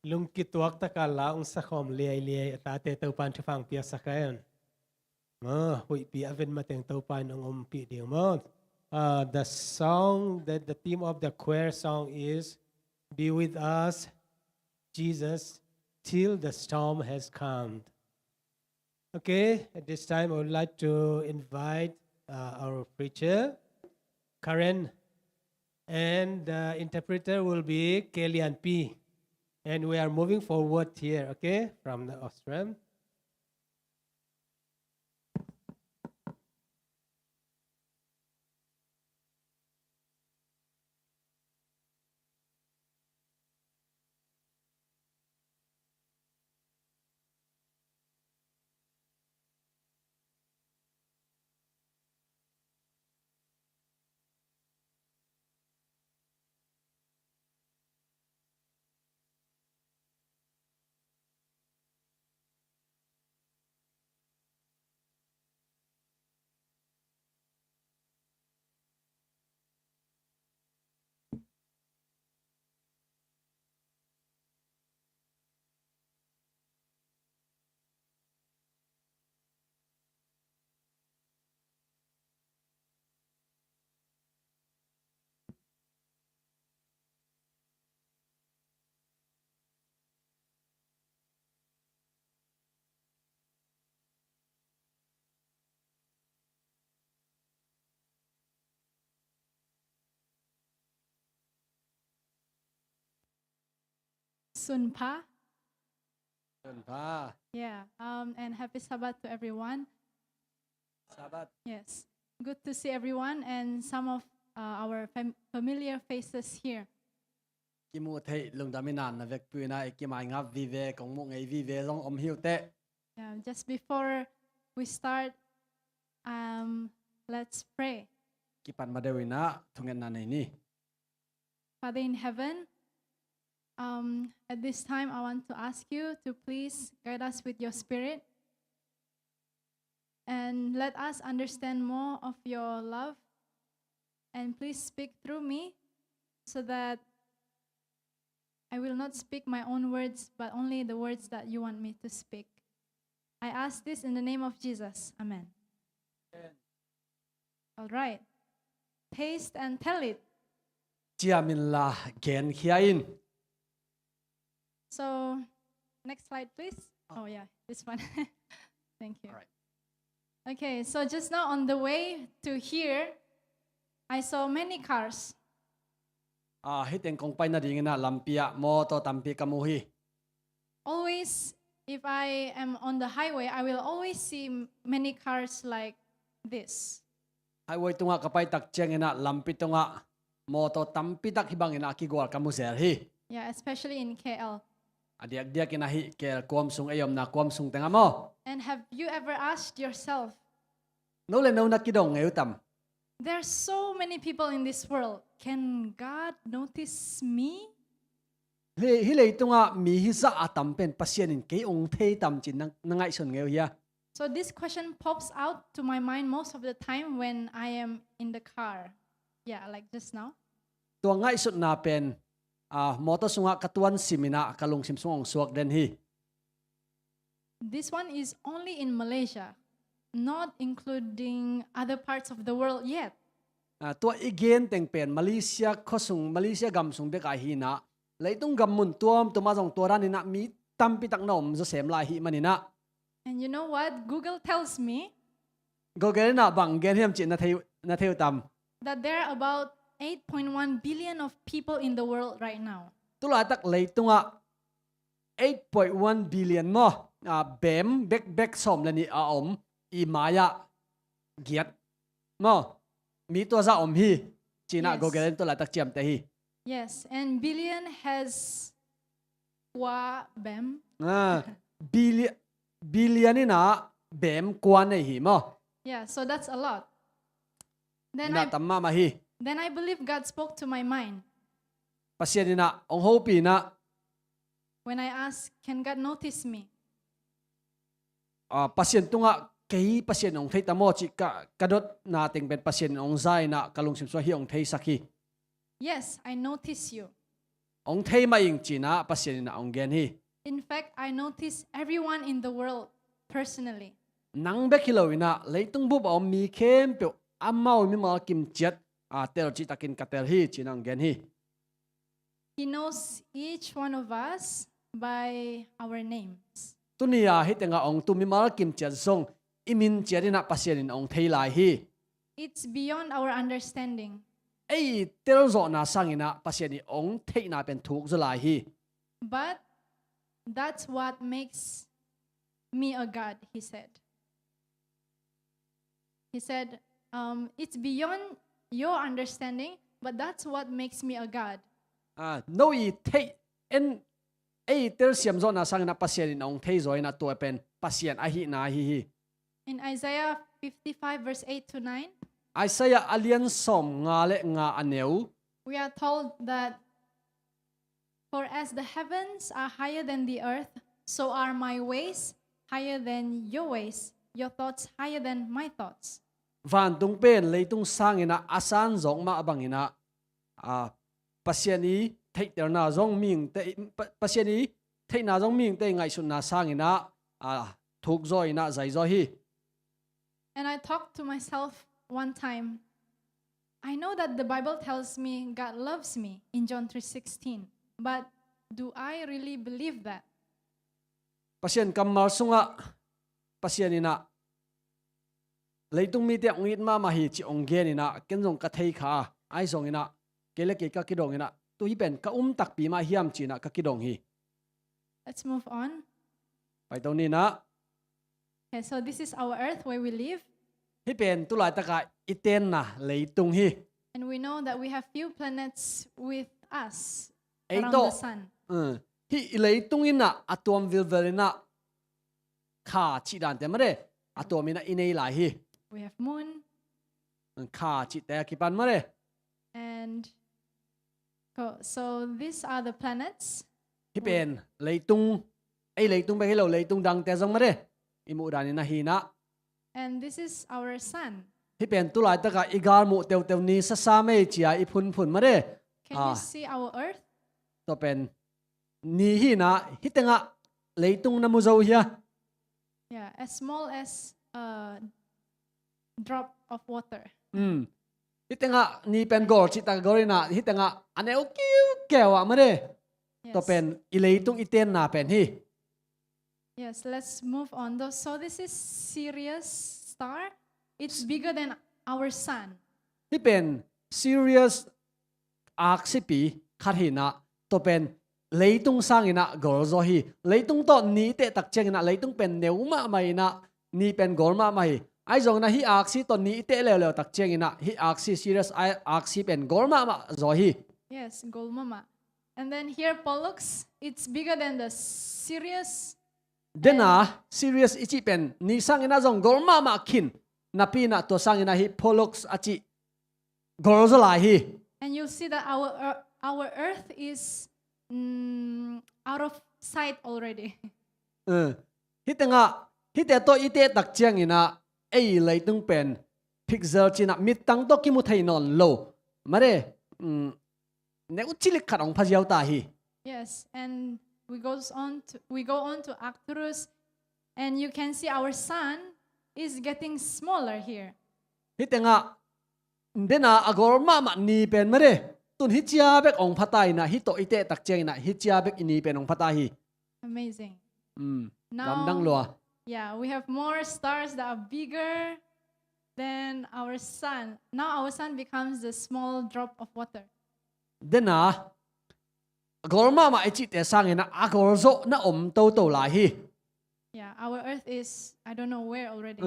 lung kituak ta ka laung sa khom liai ta te tau pan thafang pia sakayan. Hui pi aven mateng tau pan ong pi ding mo. The song that the theme of the choir song is "Be with us, Jesus, till the storm has calmed." Okay, at this time I would like to invite our preacher, Karen, and the interpreter will be Kellyanne P. And we are moving forward here, okay, from the Austrian. Sunpa. เดินพา Yeah. And happy Sabbath to everyone. สาบัด Yes. Good to see everyone and some of our familiar faces here. กิมูเทลุงดามินานนะเวกปืนนะกิมายงับวีเวของมุงไอวีเวลองอมหิวเตะ Yeah, just before we start, let's pray. กิปันมาเดวินะทุงเงินนันในนี่ Father in heaven, at this time, I want to ask you to please guide us with your spirit and let us understand more of your love. And please speak through me so that I will not speak my own words, but only the words that you want me to speak. I ask this in the name of Jesus. Amen. All right. Taste and tell it. เจียมินลาเกนเขียอิน So, next slide, please. Oh, yeah, this one. Thank you. All right. Okay, so just now on the way to here, I saw many cars. ฮิตเองคงไปนาดีงินะลำเปียมอโตตัมปีกามูฮี Always, if I am on the highway, I will always see many cars like this. ไฮเวย์ตุงะกะไปตักเจียงินะลำปีตุงะมอโตตัมปีตักฮิบังงินะกิกวาลกามูเซลฮี Yeah, especially in KL. อดียกเดียกินะฮิเกลความสุงเอยมนะความสุงเตงะมอ And have you ever asked yourself, โนเลโนนักกิดงเอวตัม there are so many people in this world. Can God notice me? ฮิเลยตุงะมีฮิซาอาตัมเป็นปัสยานินเกยองเทตัมจินนังไงส่วนเงวเฮีย So this question pops out to my mind most of the time when I am in the car. Yeah, like just now. ตัวไงสุดนาเป็นมอเตอร์สุงะกะตวนซิมินะกะลงซิมซุงองสวกเดนฮี This one is only in Malaysia, not including other parts of the world yet. ตัวอีเกนเต็งเป็นมาเลเซียข้อสุงมาเลเซียกำสุงเบกไอฮีนะเลยต้องกำมุนตัวมาส่งตัวร้านนี่นะมีตัมปิตักนมจะเสมลายฮีมันนี่นะ And you know what? Google tells me ก็เกนนะบังเกนเฮียมจินาเทวตัม that there are about 8.1 billion of people in the world right now. ตุลาตักเลยตุงะ 8.1 billion มั้เบมเบกสมและนี่อมอีมายะเกียรติมั้มีตัวซะอมฮีจีน่า Yes. ก็เกนตุลาตักเจียมแต่ฮี Yes, and billion has wa bem. บิลเลียนนี่นะเบมกวนในฮีมั้ Yeah, so that's a lot. น่าตัมมาฮี Then I believe God spoke to my mind ปัสยานินะองโฮปีนะ when I asked, can God notice me? ปัสยานตุงะเกยปัสยานองเทตามอจิกระดดนาติงเป็นปัสยานองไซนะกะลงสิมสวะฮีองเทสักฮี Yes, I notice you. ông thấy mà in chỉ na pasien in ông gen hi In fact, I notice everyone in the world personally. nang bek hilo ina leitung bu om mi khem pe amau mi ma kim chet a tel chi takin katel hi chinang gen hi He knows each one of us by our names. tunia hitenga ong tu mi mal kim chet song imin cherina pasien in ong thei lai hi It's beyond our understanding. ei tel zo na sangina pasien ni ong thei na pen thuk zo lai hi But that's what makes me a God, he said. He said, it's beyond your understanding, but that's what makes me a God. no i thei en ei tel siam zo na sangina pasien in ong thei zo ina to pen pasien a hi na hi In Isaiah 55, verse 8 to 9, Isaiah alian som nga le nga aneu we are told that, for as the heavens are higher than the earth, so are my ways higher than your ways, your thoughts higher than my thoughts. van tung pen leitung sangina asan zong ma bangina pasiani thei ter na zong ming te pasiani thei na zong ming te ngai sun na sangina thuk zoi na zai zo hi And I talked to myself one time. I know that the Bible tells me God loves me in John 3:16, but do I really believe that? pasien kamal sunga pasianina leitung mi te ngit ma ma hi chi ong genina kenjong ka thei kha ai zongina kele ke ka kidongina tu hi pen ka tak pi ma hiam china ka kidong hi Let's move on. pai to ni na Okay, so this is our earth where we live, hi pen tu lai taka iten na leitung hi and we know that we have few planets with us Ei around to. the sun. hi leitung ina atom vilverina kha chi dan te mare atom ina inei lai hi We have moon, kha chi te ki pan mare and so these are the planets. hi pen leitung ei leitung be hello leitung dang te jong mare imu dan ina hi na And this is our sun. hi pen tu lai taka igar mu tew tew ni sa sa me chia i phun phun mare Can you see our earth? to pen ni hi na hitenga leitung na mu zo hi Yeah, as small as a drop of water. hitenga ni pen gor chi ta gorina hitenga ane o kiu kewa mare to Yes. pen ileitung iten na pen hi Yes, let's move on. So this is Sirius star. It's bigger than our sun. hi pen serious aksipi kharhina to pen leitung sangina gor zo hi leitung to ni te tak chengina leitung pen neuma mai na ni pen gor ma mai ai zong na hi aksi to ni te le le tak chengina hi aksi serious aksi pen gor ma zo hi Yes, Golmama. And then here Pollux, it's bigger than the Sirius. dena serious ichi pen ni sangina zong gor ma khin napina to sangina hi pollux achi gor zo lai hi And you'll see that our earth is out of sight already. hitenga hite to ite tak chiang ina ei leitung pen pixel china mitang to kimu thai non lo mare ne uchilik kharong phajiau ta hi Yes, and we go on to Arcturus, and you can see our sun is getting smaller here. hitenga dena agor ma ni pen mare tun hi chia bek ong phatai na hi to ite tak chiang na hi chia bek ini pen ong phatai hi Amazing. lam dang lo Yeah, we have more stars that are bigger than our sun. Now our sun becomes the small drop of water. dena agor ma ichi te sangena agor zo na om to lai hi Yeah, our earth is, I don't know where already.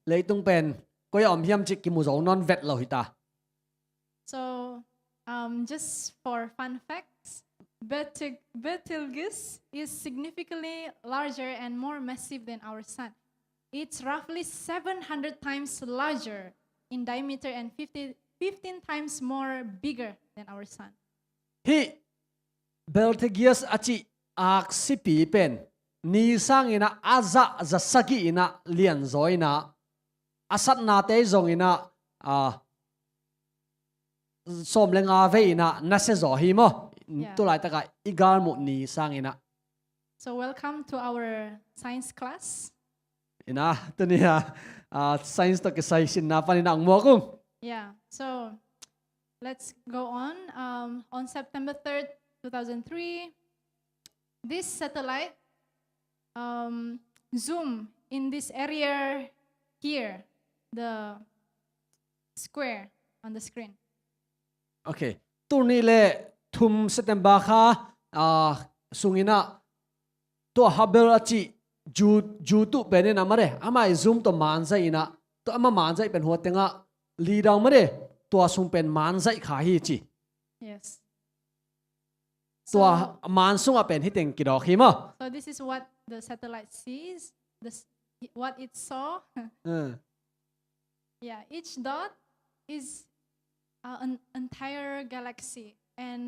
leitung pen ko yom hiam chik ki mu zo non vet lo hi ta So, just for fun facts, Betelgeuse is significantly larger and more massive than our sun. It's roughly 700 times larger in diameter and 15 times more bigger than our sun. hi Betelgeuse achi aksipi pen ni sangina aza zasagi ina lian zoina asat na te zongina som lenga veina na se zo hi mo Yeah. ตัวหลายตะกะอีกาลหมดนี้สร้างอินะ So welcome to our science class. อินะตัวนี้science ตะกะไซสินนะปันนังมัวกุ้ง Yeah. So let's go on. On September 3rd, 2003, this satellite zoom in this area here, the square on the screen. โอเคตัวนี้แหละทุมเซตมบาค่ะสุงินะตัวฮับเบิลจีจูตุเป็นเนี่ยนะมาเร่อามาไอซูมตัวมันใจนะตัวอามามันใจเป็นหัวเต็งะลีดาวมาเร่ตัวซุมเป็นมันใจขาฮีจี Yes. ตัว So, มันซุงอ่ะเป็นฮิตเต็งกี่ดอกฮีมั้ง so this is what the satellite sees, what it saw. Yeah, each dot is an entire galaxy. And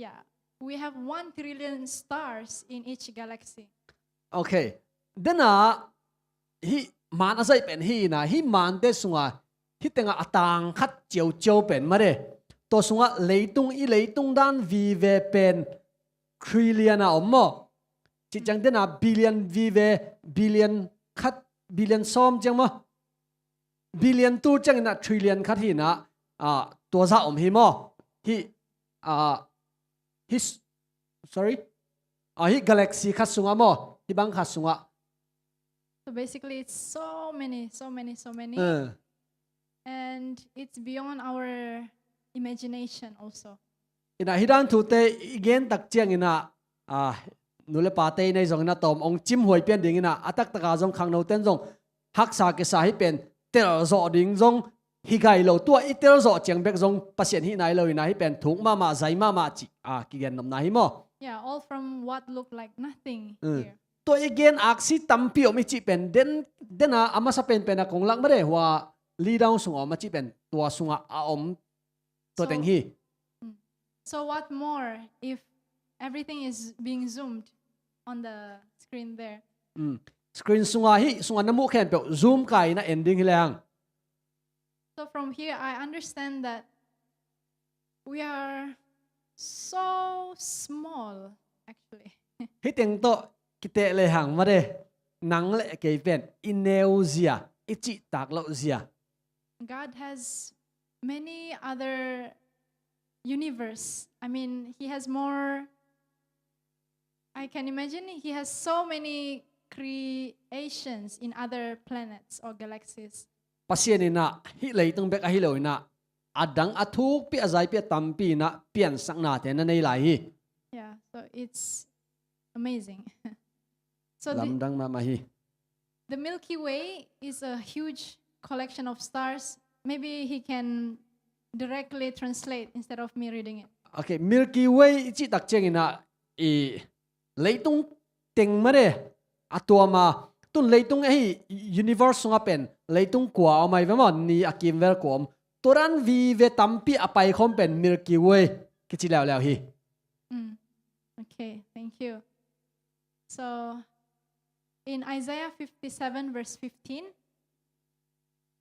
yeah, we have 1 trillion stars in each galaxy. โอเคเดน่ะฮิมันอะไรเป็นฮีนะฮิมันเตสุงอ่ะฮิตเต็งอ่ะต่างคัดเจียวเป็นมาเร่ตัวสุงอ่ะเลยตุงด้านวีเวเป็นทริลเลียนอ่ะอมมั้งจิจังเดน่ะบิลเลียนวีเวบิลเลียนคัดบิลเลียนซ้อมจังมั้งบิลเลียนตู้จังนะทริลเลียนคัดฮีนะตัวซาอมฮีมั้งฮิ sorry ฮิกาแล็กซี่คัดสุงอ่ะมั้งฮิบังคัดสุงอ่ะ So basically, it's so many. And it's beyond our imagination also. อินะฮิดันทูเตอีเกนตักเจียงอินะนุเลปาเตในจงอินะตอมองจิมหวยเปียนดิ่งอินะอัตักตะกาจงขังโนเต้นจงฮักษาเกษาให้เป็นเตลโซดิ่งจงฮิไกโลตัวอีเตลโซเจียงเบกจงปัสเซียนฮิไหนโลอินะให้เป็นถุงมาใจมาจิกิเกนนำนาฮิโม Yeah, all from what looked like nothing here. ตัวอีเกนอักซิตัมปิโอมิจิเป็นเดนอามาสเป็นเป็นกงลักไม่ได้ว่าลีดาวสุงอมาจิเป็นตัวสุงอาอมตัวเต็งฮี So what more if everything is being zoomed on the screen there? สกรีนสุงอาน้ำมูกแขนเปียวซูมไก่นะเอนดิ้งฮิแรง So from here, I understand that we are so small, actually. ฮิเต็งโตกิเตเลยหังมาเด้นังเละเกยเป็นอินเนลเซียอิจิตากโลเซีย God has many other universe. I mean, He has more. I can imagine He has so many creations in other planets or galaxies. ปัสเซียนนะฮิเลยต้องเบกฮิโลนะอดังอทุกปีอาศัยปีตัมปีนะเปลี่ยนสักนาเทนในหลายฮี Yeah, so it's amazing. So ลำดังมาฮี the Milky Way is a huge collection of stars. Maybe he can directly translate instead of me reading it. โอเคมิลกี้เวย์จิตักเจงนะเลยต้องเต็งมาเด้ตัวมาตุนเลยต้องยูนิเวอร์สงเป็นเลยต้องกว่าเอาไม่เว้มันนี่อากิมเวลกวมตัวนั้นวีเวตัมปีอไปคอมเป็นมิลกี้เวย์กิจิแล้วฮี Okay, thank you. So in Isaiah 57 verse 15,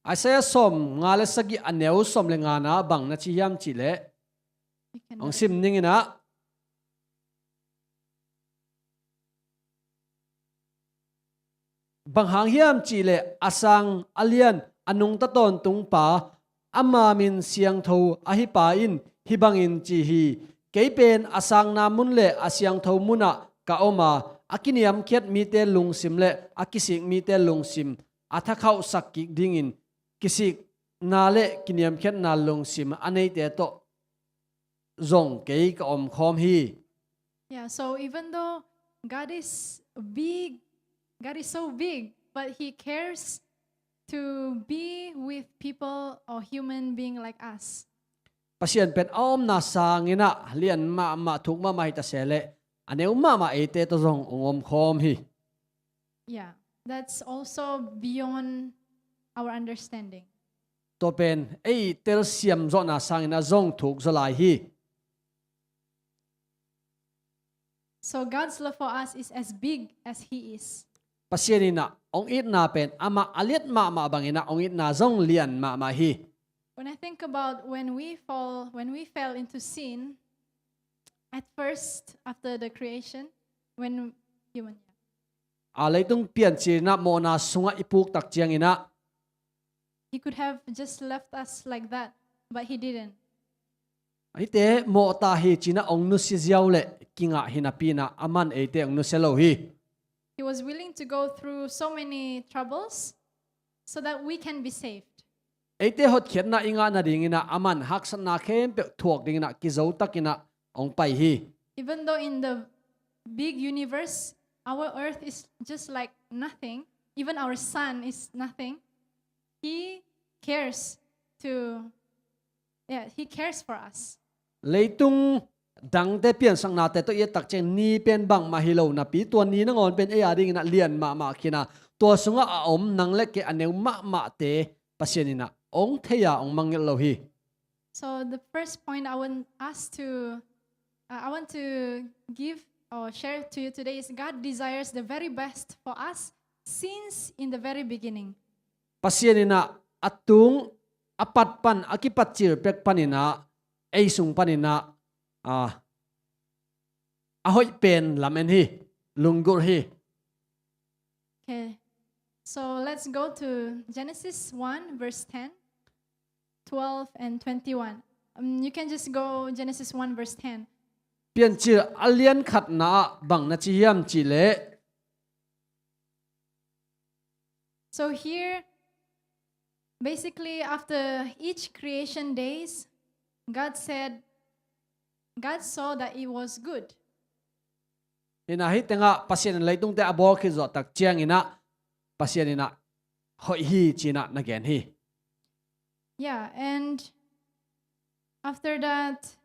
ไอเสียสมงาเลสกิอันเนวสมเลงานะบังนะชิยามจิเล you can องซิมนิงนะบังหางเฮียมจิเลอาสังอเลียนอนุงตะตอนตุงปาอามามินเสียงทูอหิปาอินฮิบังอินจีฮีเกยเป็นอาสังนามุนเลอาเสียงทูมุนะกะอมาอากินิยมเคียดมีเตลุงซิมเลอากิสิกมีเตลุงซิมอาทะเข้าสักกิกดิ่งอินกิสิกนาเลกินิยมเคียดนาลุงซิมอันนี้เตโตจงเกยกะอมคอมฮี Yeah, so even though God is big, God is so big, but He cares to be with people or human being like us. ปัสเซียนเป็นอ้อมนาสางินะเลียนมาทุกมาไม่ตะเสเลอันนี้มาเอเตตรงองอมคอมฮี Yeah, that's also beyond our understanding. ตัวเป็นเตลเซียมจอนาสางินะจงถูกสลายฮี So God's love for us is as big as He is. ปัสเซียนนะองอิดนาเป็นอามาอเลียดมาบังอินะองอิดนาจงเลียนมาฮี When I think about when we fell into sin, at first after the creation, when human. Leitung pian chi na mo na sunga ipuk tak chiang ina. He could have just left us like that, but he didn't. Ite mo ta hi china ong nu si ziaw le kinga hinapina aman ete ong nu selo hi. He was willing to go through so many troubles so that we can be saved. Ete hot khiat na inga na ding ina aman haksan na khem pe thuak ding na ki zo takina ong pai hi. Even though in the big universe, our earth is just like nothing, even our sun is nothing, he cares he cares for us. Leitung dang te pian sang na te to ye tak chen ni pen bang mahilo na pi tuan ni na ngon pen e ading na lian ma khina to sunga a om nang le ke aneu ma te pasianina ong theya ong mangel lo hi. So the first point I want to give or share to you today is God desires the very best for us since in the very beginning. Pasianina atung apat pan akipat chir pek panina ei sung panina ahoy pen lamen hi lungur hi. Okay, so let's go to Genesis 1 verse 10, 12 and 21. You can just go Genesis 1 verse 10. Pian chir alian khat na bang na chi hiam chi le. So here, basically after each creation days, God saw that it was good. Ina hi tenga pasien leitung te abor khi zo tak chiang ina pasien ina hoi hi china na gen hi. Yeah, and after that,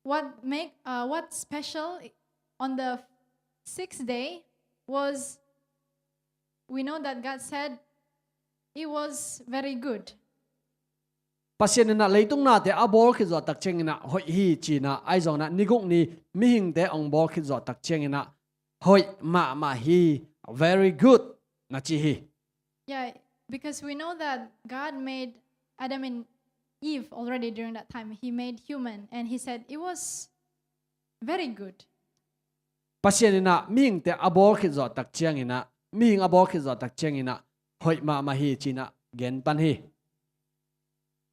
what's special on the sixth day was, we know that God said it was very good. Pasien ina leitung na te abor khi zo tak chiang ina hoi hi china ai zo na niguk ni mi hing te ong bor khi zo tak chiang ina hoi ma hi very good na chi hi. Yeah, because we know that God made Adam and Eve already during that time. He made human and he said it was very good. Pasien ina mi hing te abor khi zo tak chiang ina mi hing abor khi zo tak chiang ina hoi ma hi china gen pan hi.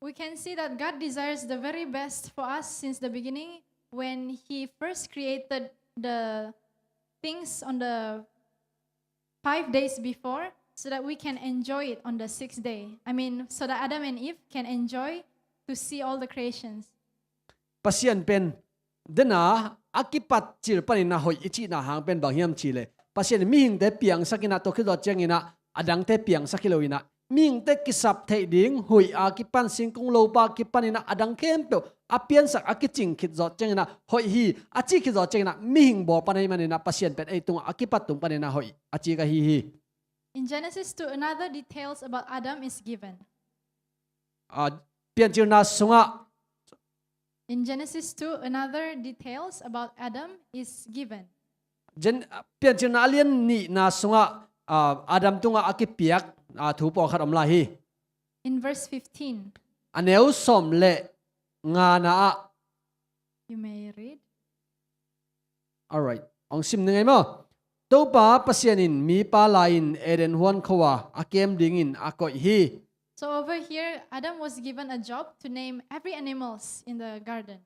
We can see that God desires the very best for us since the beginning when he first created the things on the 5 days before so that we can enjoy it on the sixth day. I mean, so that Adam and Eve can enjoy to see all the creations. Pasien pen dena akipat chir panina hoi ichi na hang pen bang hiam chi le. Pasien mi hing te piang sakina to khido chiang ina adang te piang sakilo ina ming te kisap thei ding hui akipan singkung lo pa kipanina adang kem pe apian sak akiching khit zo chiang ina hoi hi achi khit zo chiang ina mi hing bo panai manina pasien pen ei tung akipat tung panina hoi achi ka hi. In Genesis 2, another details about Adam is given. Pian chir na sunga. In Genesis 2, another details about Adam is given. Pian chir na alien ni na sunga Adam tunga akipiak thu po khat om la hi. In verse 15. Aneu som le nga na. You may read. All right. Ong sim ngai mo. To pa pasianin mi pa lain eden huan khawa akem dingin akoi hi. So over here, Adam was given a job to name every animals in the garden.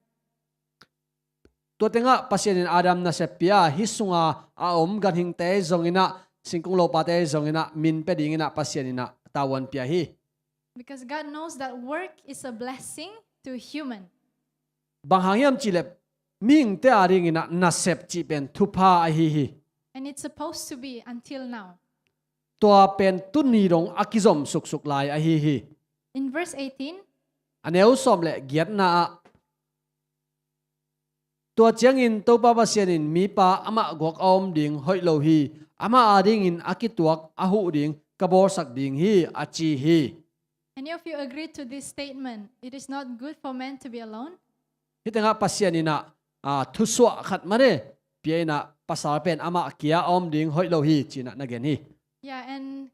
To tenga pasianin Adam na sepia hisunga aom gan hing te zongina singkung lo pa te zongina min pe dingina pasianina tawan pia hi. Because God knows that work is a blessing to human. Bang hangyam chile ming te aringina na sep chi pen thupa hi hi. And it's supposed to be until now. Tua pen tuni rong akizom suk suk lai a hi hi. In verse 18. Aneu som le giat na. Tua chiang in to pa pasianin mi pa ama gok om ding hoi lo hi. Ama ading in akituak ahu ding kabor sak ding hi achi hi. Any of you agree to this statement? It is not good for men to be alone. Hitenga pasianina thuswa khat mare piena pasal pen ama kia om ding hoi lo hi china na gen hi. Yeah, and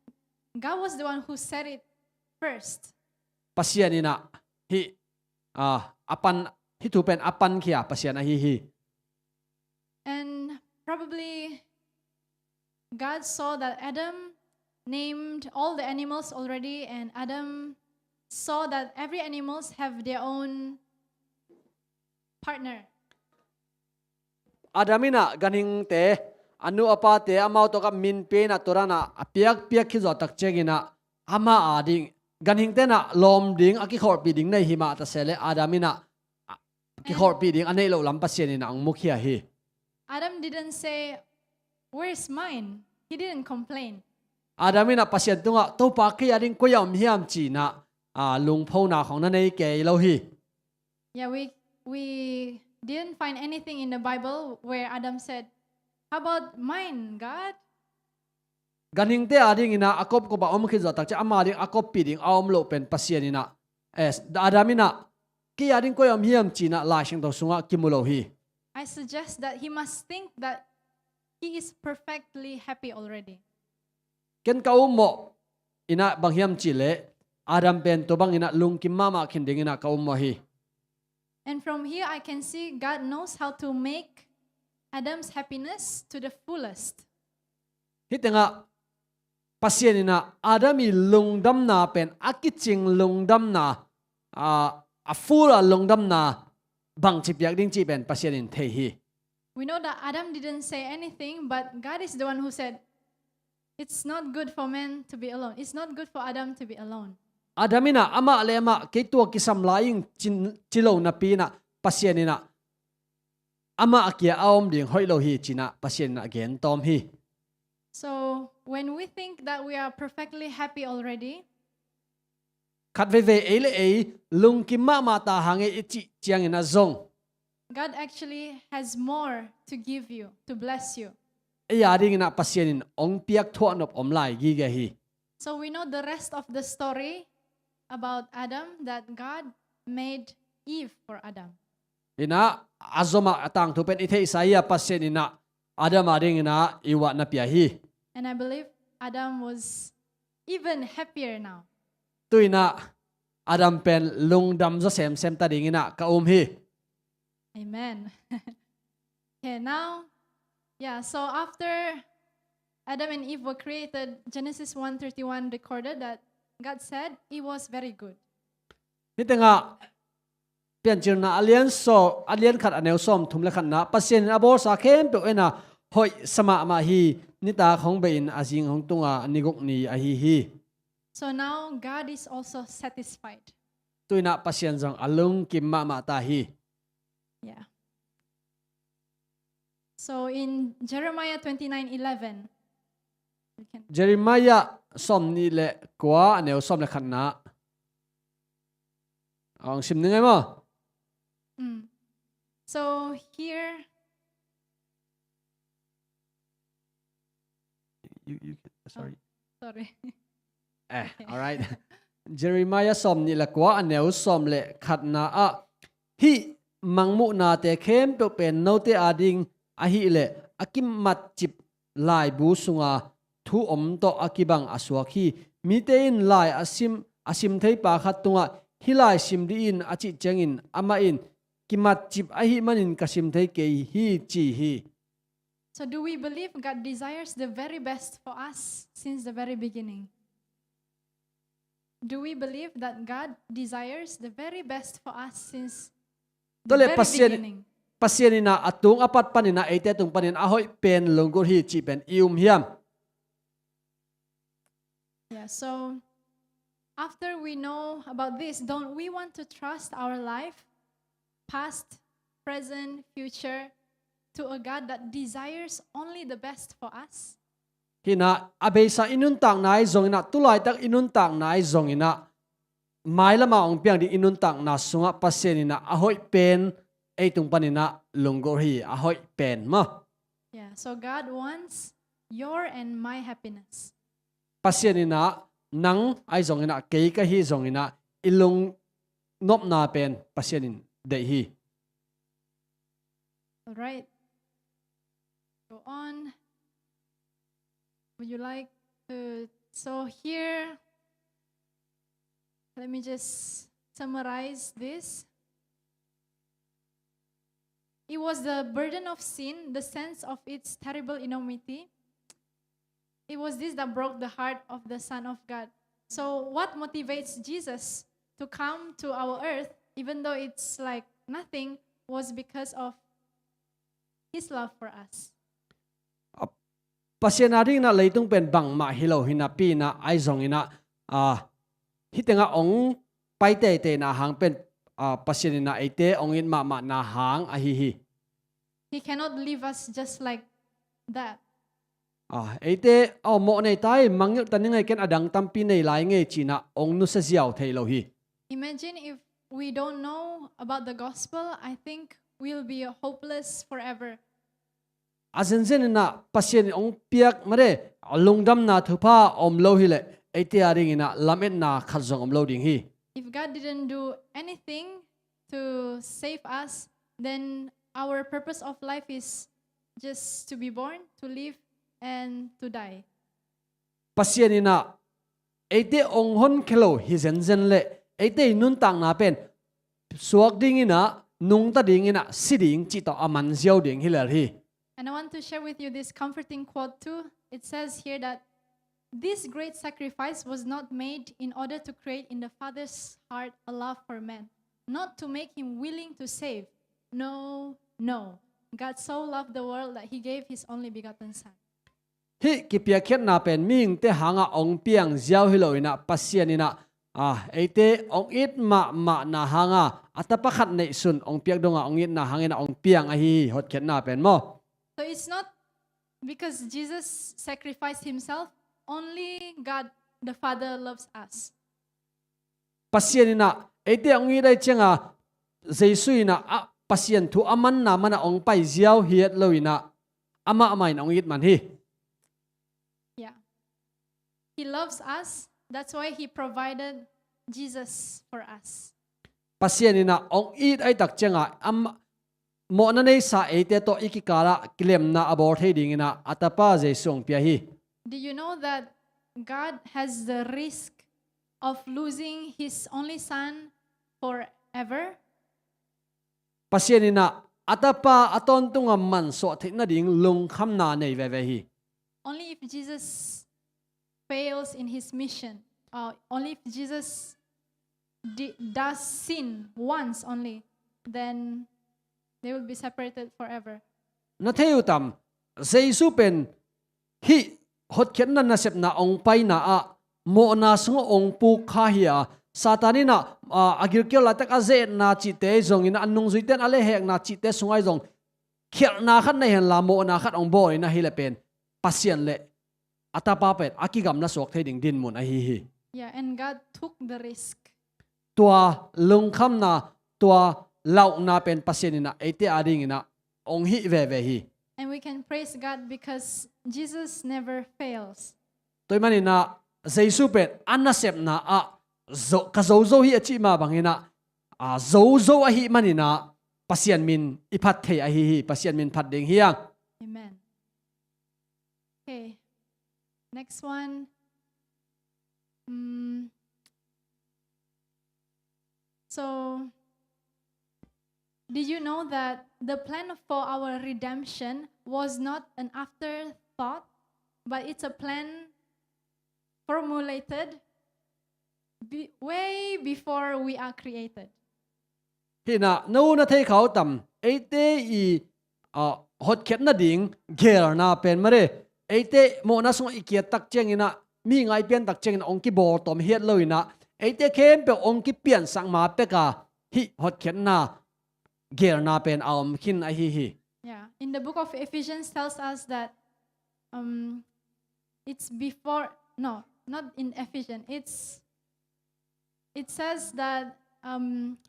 God was the one who said it first. Pasianina hi apan hi tu pen apan khia pasian a hi And probably God saw that Adam named all the animals already, and Adam saw that every animals have their own partner. adamina ganing te anu apa te amau to ka min pe na torana apiak piak khi zo tak chegina ama ading ganing te na lom ding aki khor pi ding nei hima ta sele adamina ki khor pi ding anei lo lam pasien ina ang mukhia hi Adam didn't say, "Where's mine?" He didn't complain. adamina pasien tunga to pa ki ading ko yam hiam chi na lung pho na khong na nei ke lo hi Yeah, we didn't find anything in the Bible where Adam said, "How about mine, God?" ganing te ading ina akop ko ba om khi zo tak cha ama ding akop pi ding aom lo pen pasien ina es adamina ki ading ko yam hiam chi na la sing to sunga kimulo hi I suggest that he must think that he is perfectly happy already. ken ka ummo ina banghiam chile adam pen to bang ina lung kim mama khinding ina ka ummo hi And from here, I can see God knows how to make Adam's happiness to the fullest. hitenga pasien ina adami lungdam na pen akiching lungdam na a fura lungdam na bang chipiak ding chi pen pasien in the hi We know that Adam didn't say anything, but God is the one who said, "It's not good for man to be alone. It's not good for Adam to be alone." adamina ama le ama ke tu kisam laing chilo na pina pasien ina ama akia aom ding hoilo hi china pasien na gen tom hi So when we think that we are perfectly happy already, khat ve ele ei lung kim ma ta hange ichi chiang ina zong God actually has more to give you, to bless you. ya ding na pasien in ong piak tho nop om lai gi ge hi So we know the rest of the story about Adam, that God made Eve for Adam. ina azoma atang thu pen ithe isaiah pasien ina adam ading ina iwa na pia hi And I believe Adam was even happier now. tuina adam pen lungdam zo sem ta ding ina ka hi Amen. Okay, now, so after Adam and Eve were created, Genesis 1:31 recorded that God said it was very good. hitenga pian chirna alien khat aneu som thum le khat na pasien abor sa khem pe ena hoi sama ma hi nita khong bein azing hong tunga nigok ni a hi So now God is also satisfied. tuina pasien jong alung kim ma ta hi Yeah. So in Jeremiah 29:11, you can Jeremiah som ni le kwa aneu som le khat na ang sim ningai mo So here, sorry sorry. all right Jeremiah som ni la kwa aneu som le khat na a hi mangmu na te khem pe pen no te ading a hi le akim mat chip lai bu sunga thu om to akibang aswa khi mi te in lai asim thei pa khat tunga hi lai sim di in achi chengin ama in kimat chip a hi manin kasim thei ke hi chi hi So do we believe God desires the very best for us since the very beginning? Do we believe that God desires the very best for us since the tole very pasien beginning? pasienina atung apat panina ete tung panin ahoy pen longgur hi chi pen hiam Yeah, so after we know about this, don't we want to trust our life, past, present, future, to a God that desires only the best for us? hina abesa inun tang nai zongina tulai tak inun tang nai zongina mai lama ong piang di inun tang na sunga pasienina ahoy pen eitung panina longgur hi ahoy pen ma Yeah, so God wants your and my happiness. pasienina nang ai zongina ke ka hi zongina ilung nop na pen pasienin de hi All right. Go on. Would you like to? So here, let me just summarize this. it was the burden of sin, the sense of its terrible enormity. It was this that broke the heart of the Son of God. So what motivates Jesus to come to our earth, even though it's like nothing, was because of his love for us. pasien ading na leitung pen bang ma hilo hina pi na ai zong ina hitenga ong pai te na hang pen pasien na ite ong in ma na hang a hi He cannot leave us just like that. ite mo nei tai mangil taningai ken adang tampi nei lai nge china ong nu sa ziaw thelo hi. Imagine if we don't know about the gospel, I think we'll be hopeless forever. Azen na pasien ong piak mare lungdam na thupa om lo hi le ite aring ina lamet na khazong om lo ding hi. If God didn't do anything to save us, then our purpose of life is just to be born, to live, and to die. Pasien ina ite ong hon khelo hi zen le ite nun tang na pen suak ding ina nung ta ding ina siding chi to aman ziaw ding hi le hi. And I want to share with you this comforting quote too. It says here that this great sacrifice was not made in order to create in the Father's heart a love for man, not to make him willing to save. No. God so loved the world that he gave his only begotten Son. Hi kipia khet na pen ming te hanga ong piang ziaw hi lo ina pasien ina ite ong it ma na hanga atapakhat nei sun ong piak donga ong it na hangena ong piang a hi hot khet na pen mo. So it's not because Jesus sacrificed himself, only God the Father loves us. Pasien ina ite ong i dai chenga Jesu ina pasien thu aman na mana ong pai ziaw hiat lo ina ama amain ong it man hi. Yeah. He loves us. That's why he provided Jesus for us. Pasien ina ong it ai tak chenga mo na nei sa ite to ikikala klem na abor thei ina atapa Jesu ong pia hi. Do you know that God has the risk of losing his only son forever? Pasien ina atapa aton tunga man so thina ding lung kham na nei ve hi. Only if Jesus fails in his mission, only if Jesus does sin once only, then they will be separated forever. Na theu tam Jesu pen hi hot khen na sep na ong pai na mo na sung ong pu kha hi satani na agir kyo la tak aze na chi te zong in anung zui ten ale hek na chi te sungai zong khel na khat nei hen la mo na khat ong boy na hi le pen pasien le atapa pet akigam na sok thei ding din mun a hi. Yeah, and God took the risk. Tua lung kham na tua lau na pen pasien ina ete ading ina ong hi ve hi. And we can praise God because Jesus never fails. Toy manina Jesu pen anasep na ka zo hi achi ma bangina zo a hi manina pasien min iphat thei a hi pasien min phat ding hiang. Amen. Okay. Next one. So, did you know that the plan for our redemption was not an afterthought, but it's a plan formulated way before we are created? Hina no na thei khau tam ate I hot khet na ding ger na pen mare ate mo na sung ikiat tak cheng ina mi ngai pian tak cheng ong ki bor tom hiat lo ina ate khem pe ong ki pian sang ma pe ka hi hot khet na ger na pen aum khin a hi. Yeah, in the book of Ephesians tells us that it's before, no, not in Ephesians. It says that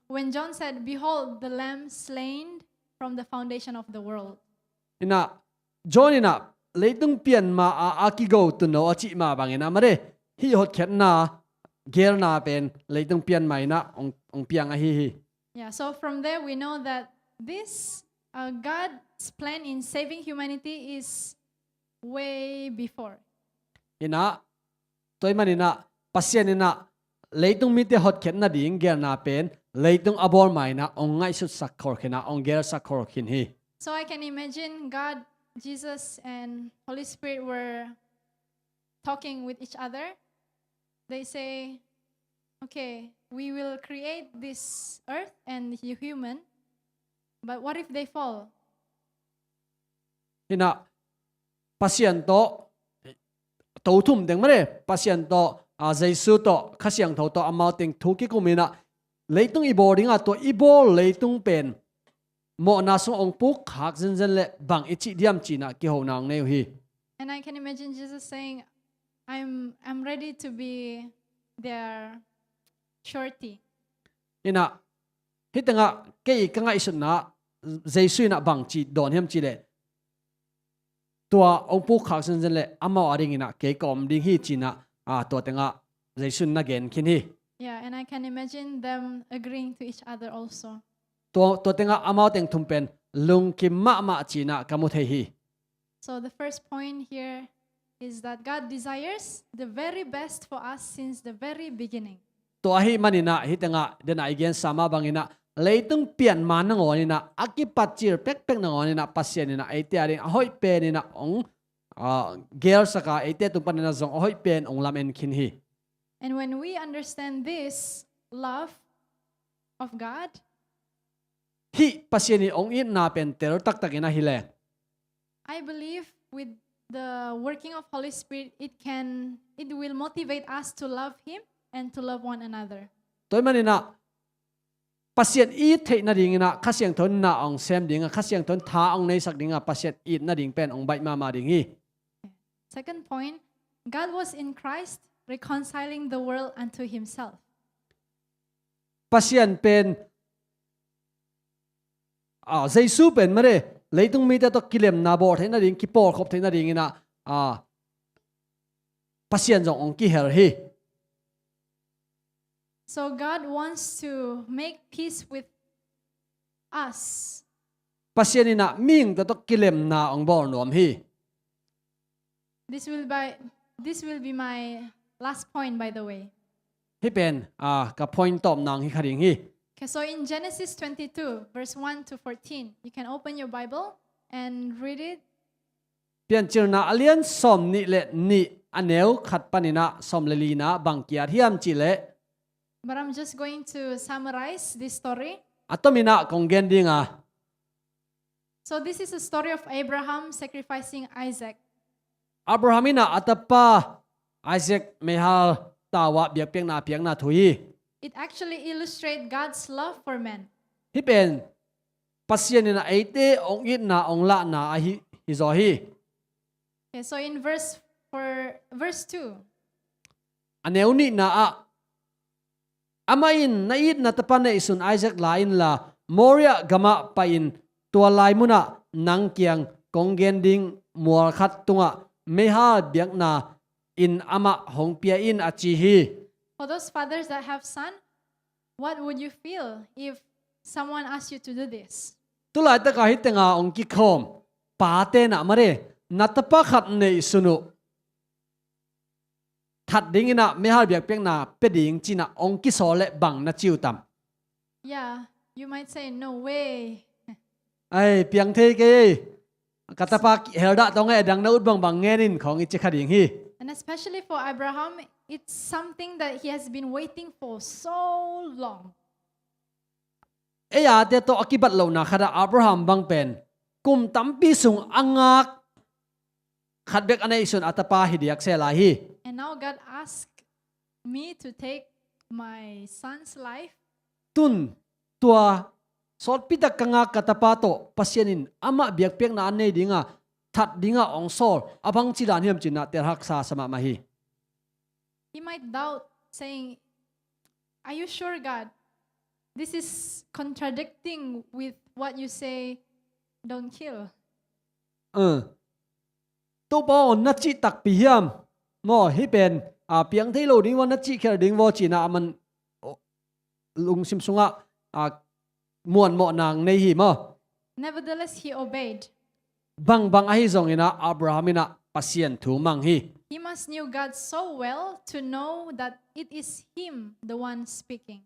when John said, "Behold, the Lamb slain from the foundation of the world." Ina John ina leitung pian ma akigo to no achi ma bangena mare hi hot khet na ger na pen leitung pian mai na ong piang a hi. Yeah, so from there we know that this God's plan in saving humanity is way before. Ina toy manina pasien ina leitung mi te hot khet na ding ger na pen leitung abor mai na ong ngai sut sakhor khina ong ger sakhor khin hi. So I can imagine God, Jesus, and Holy Spirit were talking with each other. They say, okay, we will create this earth and the human, but what if they fall? Hina pasien to thum deng mare pasien to a Jesu to khasiang tho to amau ting thu ki kumina leitung ibo ringa to ibo leitung pen mo na so ong puk khak zen zen le bang ichi diam china ki ho nang nei hi. And I can imagine Jesus saying, I'm ready to be their surety. Ina hitanga ke kanga isuna Jesu na bang chi don hem chi le tua ong puk khak zen zen le amau aring ina ke kom ding hi china a to tenga Jesu na gen kin hi. Yeah, and I can imagine them agreeing to each other also. To tenga amau teng thum pen lung kim ma china kamu thei hi. So the first point here is that God desires the very best for us since the very beginning. To hi manina hitanga dena igen sama bangina leitung pian man na ngonina akipat chir pek na ngonina pasianina aite aring ahoi penina ong gel saka aite tumpanina zong ahoi pen ong lamen khin hi. And when we understand this love of God, Hi pasiani ong in na pen ter tak takina hile. I believe with the working of Holy Spirit, it will motivate us to love Him and to love one another. Toy manina pasien I thei na dingina khasiang thon na ong sem dinga khasiang thon tha ong nei sak dinga pasien I na ding pen ong bai ma ding hi. Second point, God was in Christ reconciling the world unto Himself. Pasien pen Jesu pen mare leitung mi ta to kilem na bor thaina ding ki por khop thaina ding ina pasien jong ong ki her hi. So God wants to make peace with us. Pasien ina ming ta to kilem na ong bor nom hi. This will be my last point, by the way. Hi pen ka point tom nang hi kharing hi. Okay, so in Genesis 22, verse 1 to 14, you can open your Bible and read it. Pian chirna alian som ni le ni aneu khat panina som le lina bangkia hiam chi le. But I'm just going to summarize this story. Atomina konggen dinga. So this is a story of Abraham sacrificing Isaac. Abrahamina atapa Isaac mehal tawa biak piang na thui. It actually illustrates God's love for man. Hi pen pasien na aite ong it na ong la na hi zo hi. Okay, so in verse 2. Aneu ni na amain na it na tapan na isun Isaac lain la Moria gama pain tua lai muna nang kiang konggen ding mual khat tunga mehal biak na in ama hong pia in achi hi. For those fathers that have son, what would you feel if someone asked you to do this? Tulai ta ka hitenga ong ki khom pa te na mare natapa khat nei sunu that ding ina mehal biak pek na peding china ong ki sole bang na chiu tam. Yeah, you might say no way. Ai piang the ke katapa helda tonga dang na ut bang ngenin khong ichi khading hi. And especially for Abraham, it's something that he has been waiting for so long. Eya te to akibat lo na khada Abraham bang pen kum tampi sung angak khatbek anai sun atapa hidiak se la hi. And now God asked me to take my son's life. Tun tua sot pita kanga katapa to pasienin ama biak pek na anei dinga that dinga ong sol abang chidan hiam china ter haksa sama mahi. He might doubt, saying, "Are you sure, God? This is contradicting with what you say, don't kill." To bo na chi tak pi hiam mo hi pen piang thei lo ding wa na chi kher ding wo china man lung sim sunga muan mo nang nei hi mo. Nevertheless, he obeyed. Bang ahi zong ina Abrahamina pasien thu mang hi. He must knew God so well to know that it is him, the one speaking.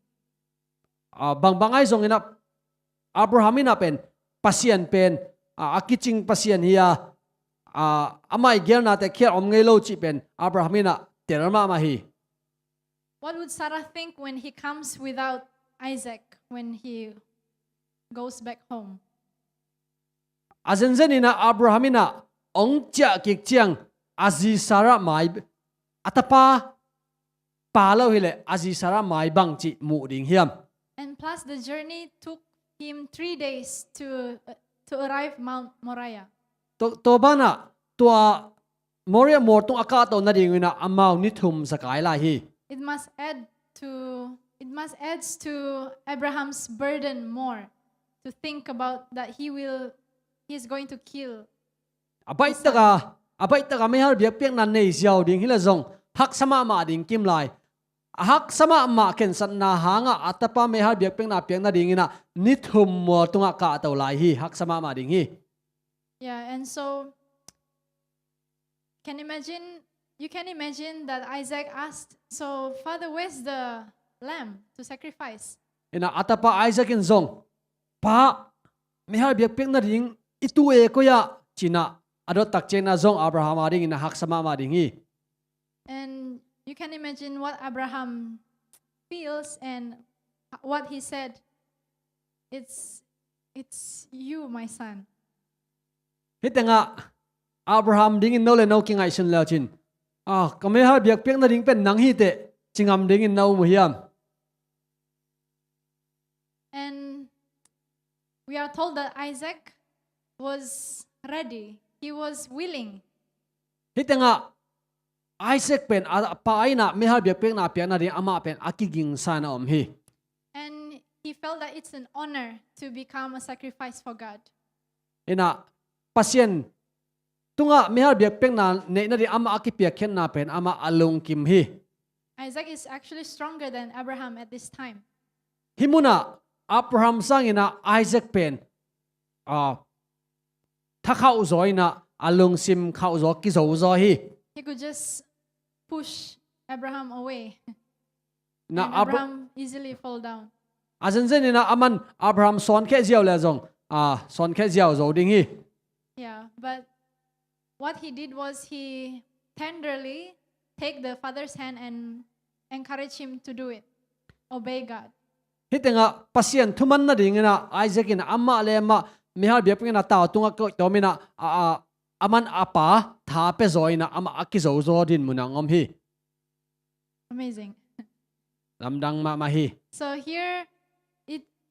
bang bangai zong ina Abraham ina pen pasien pen akiching pasien hiya amai ger na te kher om ngei lo chi pen Abraham ina terma ma hi. What would Sarah think when he comes without Isaac, when he goes back home? Azenzen ina Abraham ina ong cha kik chiang azi Sarah mai atapa pa lo hi le azi Sarah mai bang chi mu ding hiam. And plus, the journey took him 3 days to arrive Mount Moriah. To bana tua Moria mor tung aka to na ding ina amau ni thum sakai la hi. It must add to Abraham's burden more to think about that he's going to kill. Abai taka me har biak piak nan nei ziaw ding hila zong hak sama ma ding kim lai. Hak sama ma ken san na hanga atapa me har biak piak na ding ina ni thum mor tung aka to lai hi hak sama ma ding hi. Yeah, and so you can imagine that Isaac asked, "So, Father, where's the lamb to sacrifice?" Ina atapa Isaac in zong pa me har biak piak na ding itu e ko ya china adot tak chena zong Abraham ading ina hak sama ma ding hi. And you can imagine what Abraham feels and what he said. It's you, my son. Hitenga Abraham ding in no le no king ai sun la chin. Kame har biak piak na ding pen nang hi te chingam ding in no mu hiam. And we are told that Isaac was ready. He was willing. Hitenga Isaac pen pa aina me har biak piak na ding ama pen akiging sana om hi. And he felt that it's an honor to become a sacrifice for God. Ina pasien tunga me har biak piak na ne na di ama akipiak ken na pen ama alung kim hi. Isaac is actually stronger than Abraham at this time. Himuna Abraham sang ina Isaac pen thakau zoi na alung sim khau zo ki zo zo hi. He could just push Abraham away. Na And Abraham easily fall down. Azenzen ina aman Abraham son khe ziaw le zong son khe ziaw zo ding hi. Yeah, but what he did was he tenderly take the father's hand and encourage him to do it. Obey God. Hitenga pasien thuman na ding ina Isaac ina amma le ma mihal biak pina taw tunga ko tomina aman apa tha pe zoina ama akizo zo din munangom hi. Amazing. Lamdang ma hi. So here,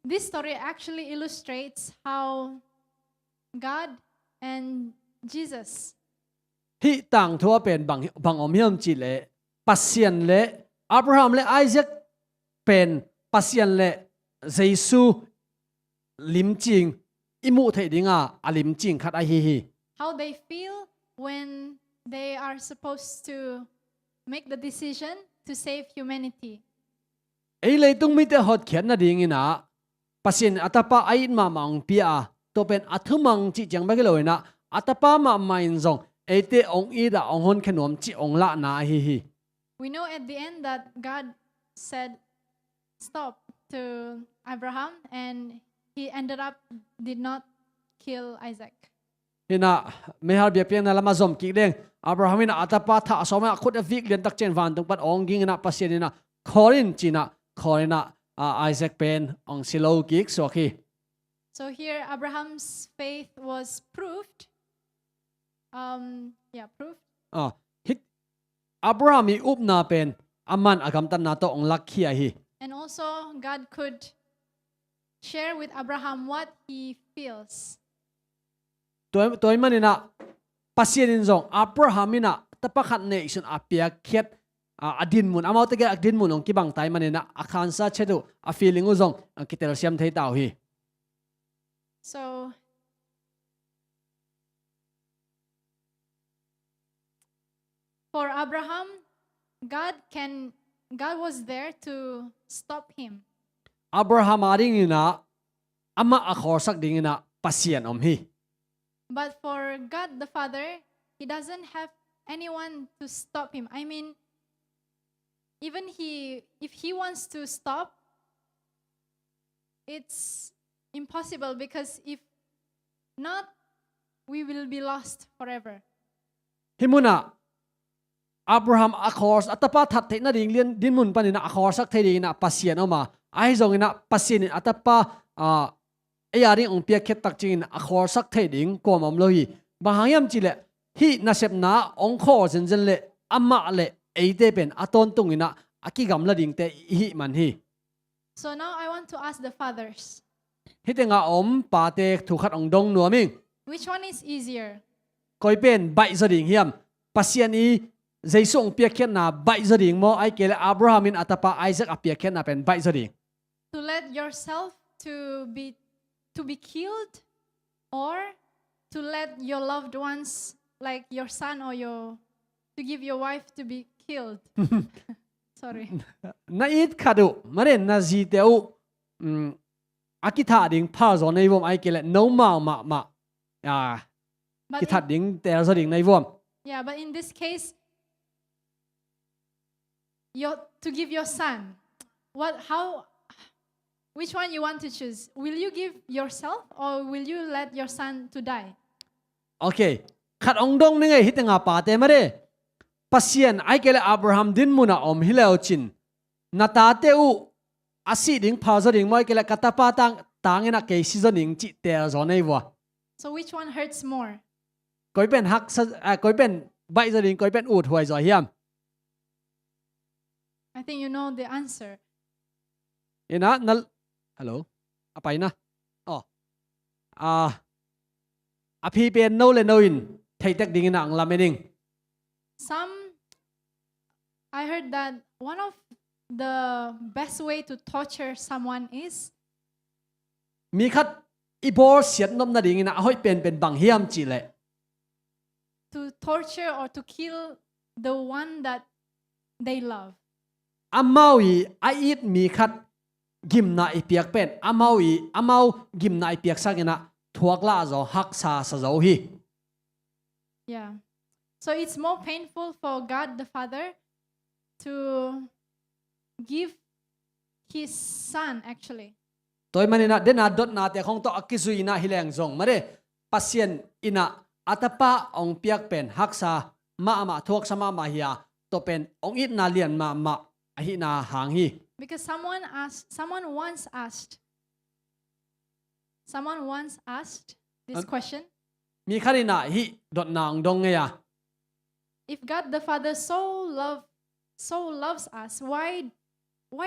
this story actually illustrates how God and Jesus Hi tang thua pen bang om hiam chi le pasien le Abraham le Isaac pen pasien le Jesu lim ching imu thei dinga alim ching khat a hi. how they feel when they are supposed to make the decision to save humanity. Ei leitung mi te hot khian na ding ina pasien atapa ai ma mang pia to pen athumang chi jang ba ke loina atapa ma main zong ate ong i da ong hon khenom chi ong la na hi. We know at the end that God said stop to Abraham, and he ended up did not kill Isaac. Hina mehar bia piang na lama zom ki deng Abraham ina atapa tha asoma khut avik len tak chen van tung pat ong ging na pasien ina khorin china khorina Isaac pen ong silo kik so khi. So here Abraham's faith was proved. Proved. Hit Abraham i up na pen aman agam tan na to ong lakhi hi. And also God could share with Abraham what he feels. Toy manina pasien in zong Abraham ina tapakhat ne isun apia khet adin mun amau te adin mun ong kibang tai manina akhansa chedu a feeling u zong kitel siam thei taw hi. So for Abraham, God was there to stop him. Abraham aring ina ama akhorsak ding ina pasien om hi. But for God the Father, he doesn't have anyone to stop him. I mean, even if he wants to stop, it's impossible because if not, we will be lost forever. Himuna Abraham akors atapa that the na ding lian din mun panina akors sak the na pasien oma ai zong ina pasien atapa ayari ong pia khet tak chin akors sak the ding ko mam lohi bahayam chile hi na sep na ong kho zen zen le amma le eite pen aton tungina aki gam la ding te hi man hi. So now I want to ask the fathers, Hitenga pa te thu khat ong dong nuaming which one is easier? koi pen bai za ding hiam pasien i Jaisong pia khet na bai za ding mo ai kele Abraham in atapa Isaac a pia khet na pen bai za ding. To let yourself to be killed, or to let your loved ones like your son or to give your wife to be killed? Sorry. Na it khadu mare na ji teu akitha ding pha zo nei vom ai kele no ma But kitha ding ter za ding nei vom. yeah, but in this case, to give your son, which one you want to choose? Will you give yourself or will you let your son to die? Okay, khat ong dong ni ngai hitenga pa te mare pasien ai kele Abraham din muna om hileo chin na ta teu asi ding pha za ding moi kele katapa tangena ke si za ding chi ter zo nei wa. So which one hurts more? Koi pen hak koi pen bai za ding koi pen ut huai zo hiam. I think you know the answer. Ina nal hello apai na api pen no le no in thei tek ding ina ang lamening. I heard that one of the best way to torture someone is Mi khat ibor siat nom na ding ina hoi pen bang hiam chi le. to torture or to kill the one that they love. Amawi ait mi khat gimna ipiak pen amau gimna ipiak sagina thuak la zo hak sa zo hi. Yeah. So it's more painful for God the Father to give his son actually. Toy manina dena dot na te khong to akizui na hileng zong mare pasien ina atapa ong piak pen hak sa ma thuak sama ma hiya to pen ong it na lian ma ahi na hang hi. Because someone once asked this question. Mi kharina hi dot nang dong ya. If God the Father so loves us, why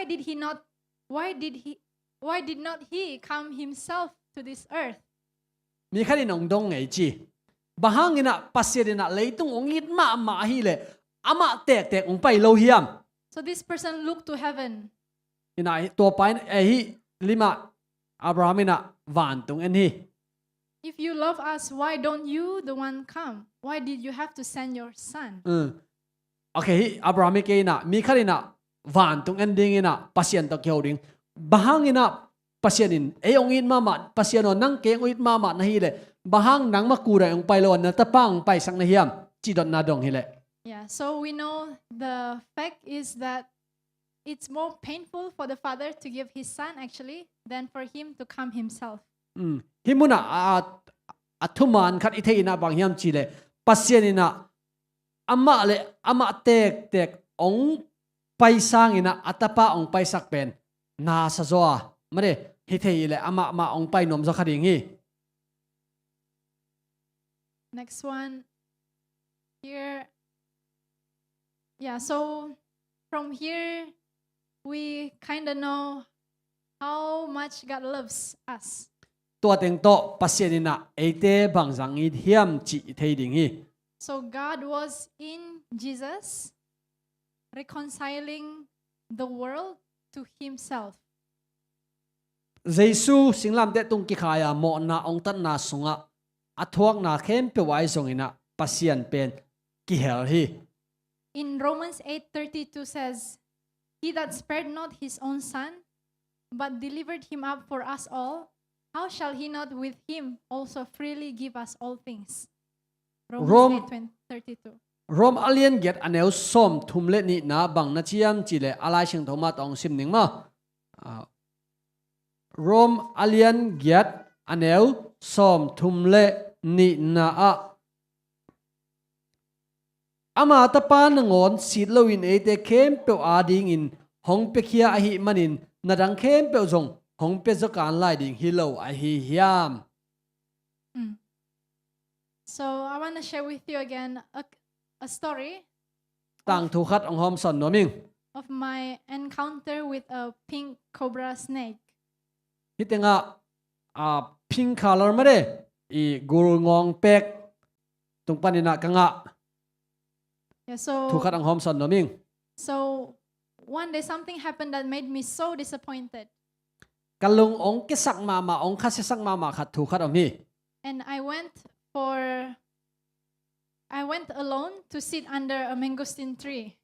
did not he come himself to this earth? Mi kharin ong dong ngai chi. Bahangina pasirina leitung ong it ma hi le ama tek ong pai lo hiam. So this person looked to heaven. Ina to pain hi lima Abrahamina van tung en hi. If you love us, why don't you the one come? Why did you have to send your son? Okay, Abraham ke na mi kharina van tung en ding ina pasien to kyo ding. Bahangina pasienin ong in mama pasieno nang ke ong it mama na hi le. Bahang nang makura ong pai lo na tapang pai sang na hiam chi dot na dong hi le. Yeah, so we know the fact is that it's more painful for the father to give his son actually than for him to come himself. Himuna athuman khat ithei na bang hiam chi le pasienina ama tek ong pai sang ina atapa ong pai sak pen na sa zoa mare hithei le ama ong pai nom zo khading hi. Next one here. Yeah, so from here we kind of know how much God loves us. To teng to pasienina eite bang jang i hiam chi thei ding hi. So God was in Jesus reconciling the world to himself. Jesu singlam te tung ki khaya mo na ong tan na sunga athuak na khem pe wai song ina pasien pen ki hel hi. In Romans 8:32 says, "He that spared not his own son, but delivered him up for us all, how shall he not with him also freely give us all things?" Romans 8:32. Rom alien get aneu som thumle ni na bang na chiam chile alai sing thoma tong sim ning ma. rom alian giat aneu som thumle ni na a ama tapa nangon sit loin ate kem pe ading in hong pe khia a hi manin nadang kem pe jong hong pe zokan lai ding hilo a hi hiam. So I want to share with you again a story Tang thu khat ong hom son no ming of my encounter with a pink cobra snake. hitenga a pink color mare I gul ngong pek tung panina kanga Yeah, thu khat ong hom son no ming so one day something happened that made me so disappointed. kalung ong kisak mama ong khasisak mama khat thu khat om hi And I went alone to sit under a mangosteen tree.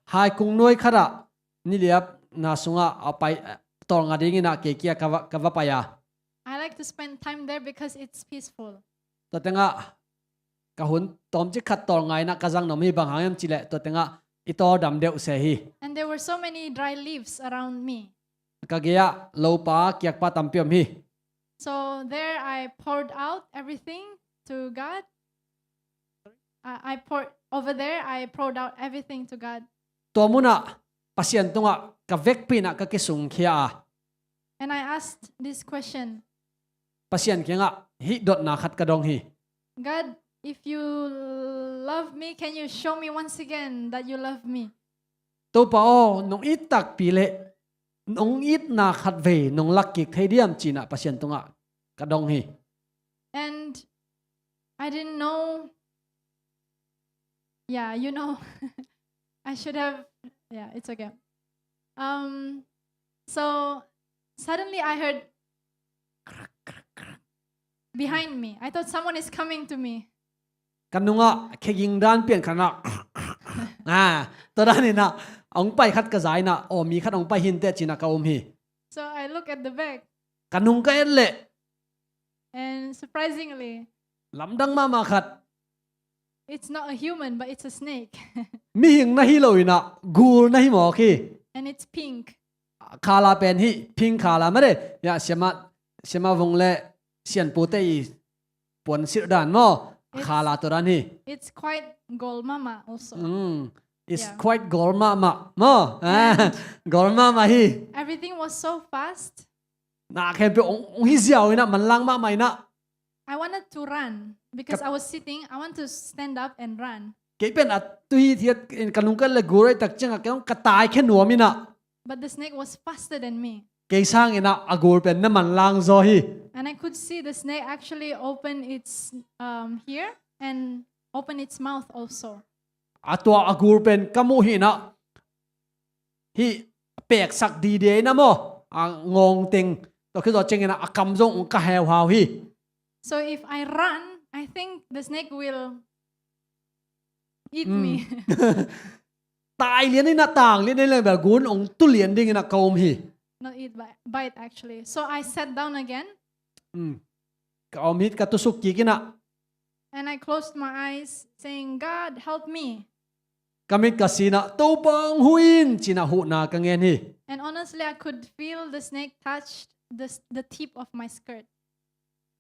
hai kung noi khara niliap na sunga apai tor nga ding ina ke kia kawa paya I like to spend time there because it's peaceful. to tenga kahun tom chi khat tor ngai na kajang nomi bang hangam chile to tenga itor dam deu se hi And there were so many dry leaves around me. kagea lopa kiak pa tampiom hi So there I poured out everything to God. I poured out everything to God. to muna pasien tunga ka vek pina ka kisung khia And I asked this question, pasien kenga hi dot na khat ka dong hi God, if you love me, can you show me once again that you love me? to pa o nong it tak pile nong it na khat ve nong lakki theidiam china pasien tunga ka dong hi And I didn't know. Yeah, you know, I should have. Yeah, it's okay. So suddenly I heard behind me. I thought someone is coming to me. kanunga kheging dan pian khana to dan ina ong pai khat ka zai na o mi khat ong pai hin te china ka hi So I look at the back, kanung ka elle and surprisingly, lamdang mama khat it's not a human, but it's a snake. mi hing na hi loina gul na hi mo ki And it's pink. khala pen hi pink khala mare ya sema vongle sian pute I pon sir dan mo khala to ran hi It's quite gold mama also. it's Yeah. quite gorma ma mo gorma ma hi Everything was so fast. na khem pe ong hi ziaw ina man lang ma mai na I wanted to run because I was sitting. I want to stand up and run. ke pen at tui thiat kanung ka le gurai tak chenga ke ka tai khe nuamina But the snake was faster than me. ke sang ina agur pen na man lang zo hi And I could see the snake actually open its here and open its mouth also. atwa agur pen kamu hi na hi pek sak di de na mo ngong ting to khi zo chengena akam zong ka hew haw hi So if I run, I think the snake will eat me. tai lian ni na tang lian ni le ba gun ong tu lian ding na kaum hi Not eat, bite actually. So I sat down again ka omit ka tusuk ki kina and I closed my eyes saying, God, help me. kamit ka sina to bang huin china hu na ka ngen hi And honestly, I could feel the snake touch the tip of my skirt.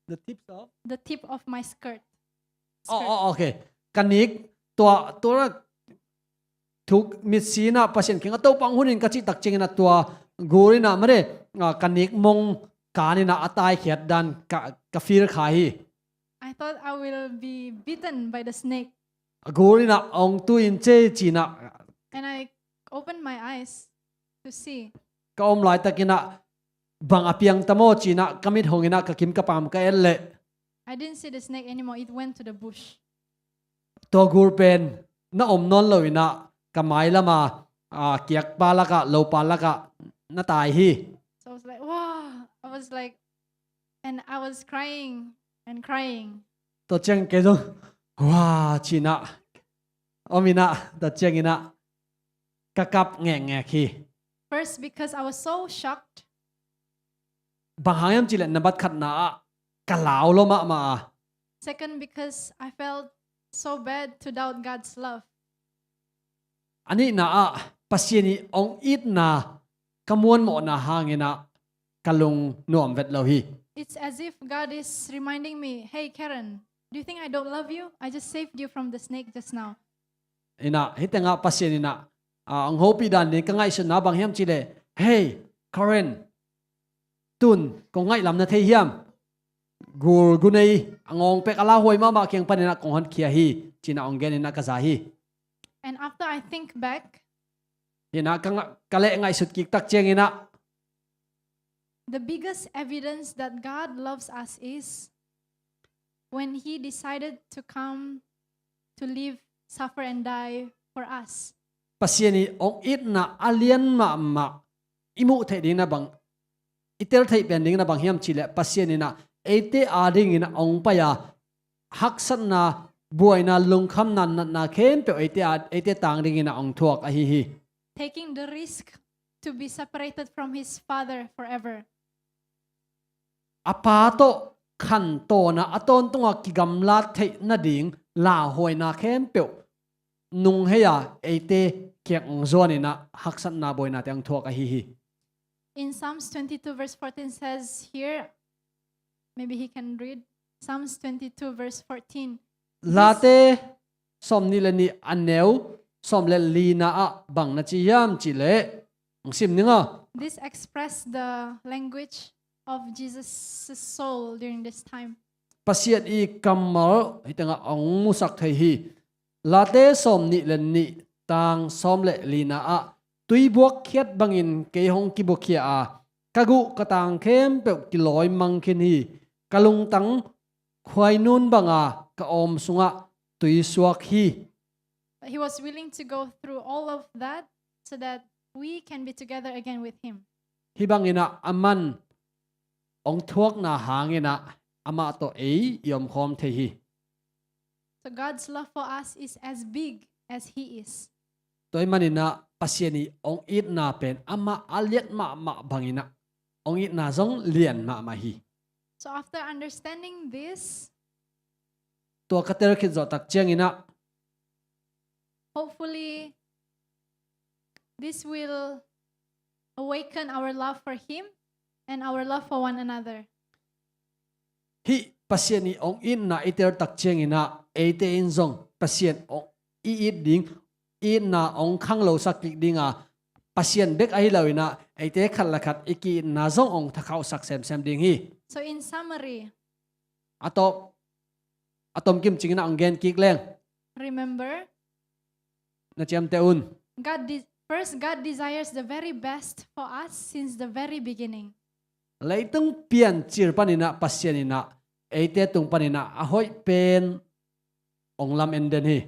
the tips of The tip of my skirt. okay kanik to thuk mit sina pasien kinga to pang hunin ka chi tak chingena to gorina mare kanik mong kanina atai khiat dan ka fir khai I thought I will be bitten by the snake. gorina ong tu in che china And I opened my eyes to see. ka om lai takina bang apiang tamo china kamit hongina ka kim ka pam ka elle I didn't see the snake anymore. It went to the bush. to gur pen na om non loina kamai lama kiak palaka lo palaka na tai hi So I was like, wow. I was like, and I was crying and crying. to cheng ke do wa china omina to cheng ina kakap nge nge khi First, because I was so shocked. bahayam chile nabat khat na kalao lo ma Second, because I felt so bad to doubt God's love. ani na pasieni ong it na kamuan mo na hangena kalung nuam vet lo hi It's as if God is reminding me, hey, Karen, do you think I don't love you? I just saved you from the snake just now. ina hitenga pasien ina ang hopi dan ni kangai sun na bang hiam chile hey Karen tun ko ngai lam na the hiam gur gunei angong pek ala hoi ma kyang panina kong han khia hi china ongen ina kaza hi And after I think back, ina kale ngai sut ki tak cheng ina the biggest evidence that God loves us is when He decided to come to live, suffer, and die for us. pasieni ong it na alien ma imu the ding na bang itel thei pen ding na bang hiam chile pasieni na ate ading ina ong pa ya haksat na buaina lungkham nan na khem pe ate tang ding ina ong thuak a hi Taking the risk to be separated from His Father forever. apato khan to na aton tunga ki gamla thei na ding la hoi na khem pe nung heya ate kyang ong zoni na haksat na boina tang thuak a hi In Psalms 22 verse 14 says here, maybe he can read, Psalms 22 verse 14. late som ni le ni aneu som le lina a bang na chi yam chi le ang sim ninga This expressed the language of Jesus' soul during this time. pasiat i kamal hitanga ong musak thei hi late som ni le ni tang som le lina a tui buak khiat bangin ke hong ki bokhia a kagu katang khem pe ki loi mang khin hi kalung tang khwai nun banga ka om sunga tui suak hi But he was willing to go through all of that so that we can be together again with him. hi bangina aman ong thuak na hangena ama to ei yom khom the hi So God's love for us is as big as he is. toy manina pasieni ong it na pen ama aliat ma bangina ong it na zong lian ma hi So after understanding this, to kater khit zo tak chengina hopefully this will awaken our love for him and our love for one another. hi pasieni ong in na iter tak chengina ate in zong pasien ong i it ding in na ong khang lo sak dinga pasien bek ai lawina ate khat la khat iki na zong ong thakau sak sem ding hi So in summary, atom kim chingina anggen kik leng remember, na chem te un first God desires the very best for us since the very beginning. leitung pian chir panina pasianina ate tung panina ahoi pen onglam enden hi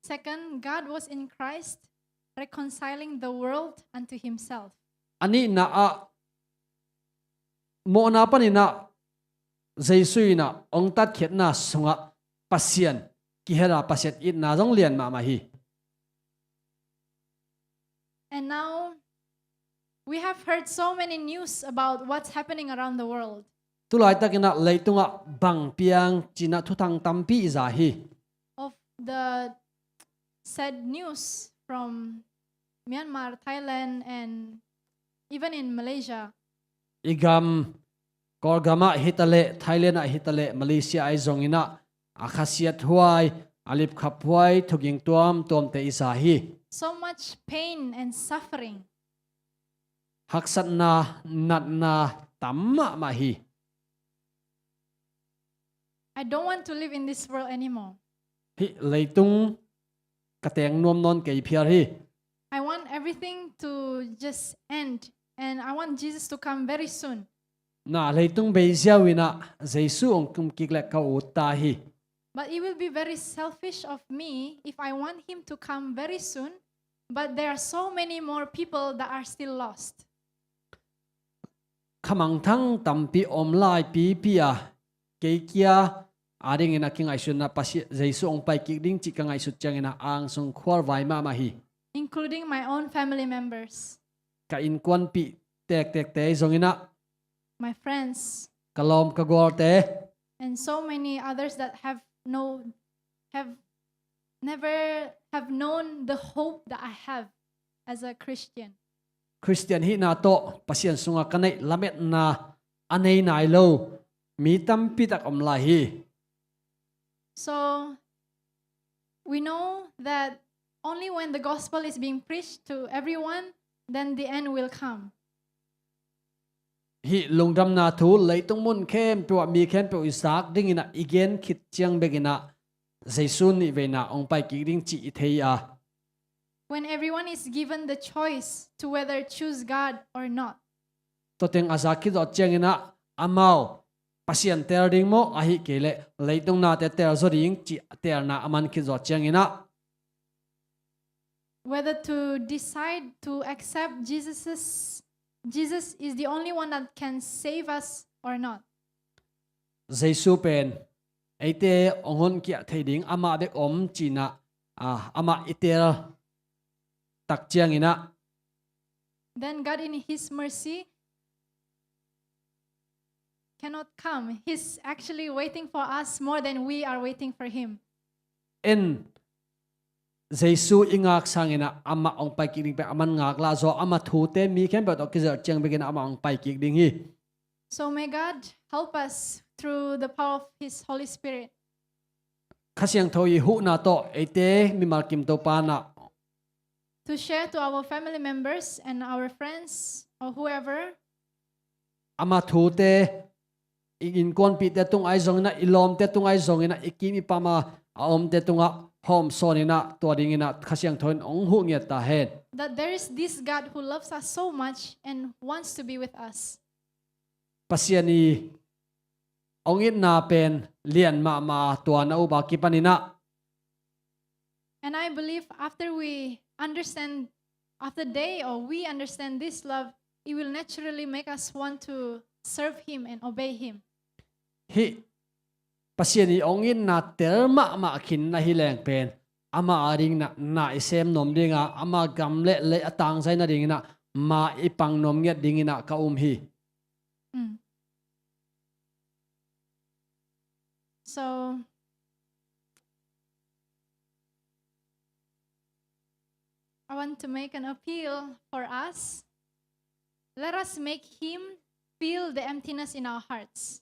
Second, God was in Christ reconciling the world unto himself. ani na a mo na panina jaisuina ong tat khet na sunga pasian ki hera pasiat it na jong lian ma hi And now we have heard so many news about what's happening around the world. tulai takina leitunga bang piang china thutang tampi za hi Of the sad news from Myanmar, Thailand, and even in Malaysia. igam korgama hitale Thailand a hitale Malaysia ai zongina akhasiat huai alip khap huai thuging tom te isa hi So much pain and suffering. haksat na nat na tamma ma hi I don't want to live in this world anymore. hi leitung kateng nom non kei phiar hi I want everything to just end, and I want Jesus to come very soon. na leitung beziawina jesu ong kum kiklek ka uta hi But it will be very selfish of me if I want him to come very soon, but there are so many more people that are still lost. khamang thang tampi omlai pi pia keikia ading ina king aisun na pasi jesu ong pai kik ding chika ngai sut changina ang sung khwar vai ma hi Including my own family members, ka in kwan pi tek te zongina my friends, kalom ka gor te and so many others that have never known the hope that I have as a Christian. Christian hi na to pasien sunga kanai lamet na anei nai lo mi tam pi tak om lai hi. So we know that only when the gospel is being preached to everyone, then the end will come. Hi lungdam na thu leitung mun khem pe mi khem pe Isaac ding ina igen khit chiang begina Jaisun ni veina ong pai ki ding chi thei a. When everyone is given the choice to whether choose God or not. To teng azaki do chiang ina amao pasien ter ding mo a hi kele leitung na te ter zo ding chi ter na aman ki zo chiang ina. Whether to decide to accept Jesus is the only one that can save us or not. Jaisu pen aite ongon kia thei ding ama bek om china ama itel tak chiang ina. Then God in His mercy cannot come. He's actually waiting for us more than we are waiting for Him. En Jaisu ingak sangina ama ong pai ki ding pe aman ngak la zo ama thu te mi khem ba to ki zer chiang begin ama ong pai ki ding hi. So may God help us through the power of His Holy Spirit. Khasiang thoi hu na to aite mi mal kim to pa na To share to our family members and our friends or whoever. ama thu te in kon pi te tung ai zong na ilom te tung ai zong ina ikimi pa ma om te tunga hom son ina to ding ina khasiang thon ong hu nge ta hen. That there is this God who loves us so much and wants to be with us. Pasiani ong it na pen lian ma to na uba ki panina. And I believe after we understand this love, it will naturally make us want to serve Him and obey Him. Hi pasiani ong it na tel ma khin na hi leng pen ama aring na isem nom dinga ama gam le atang sai na ding na ma ipang nom nge ding ina ka hi. So I want to make an appeal for us. Let us make Him feel the emptiness in our hearts.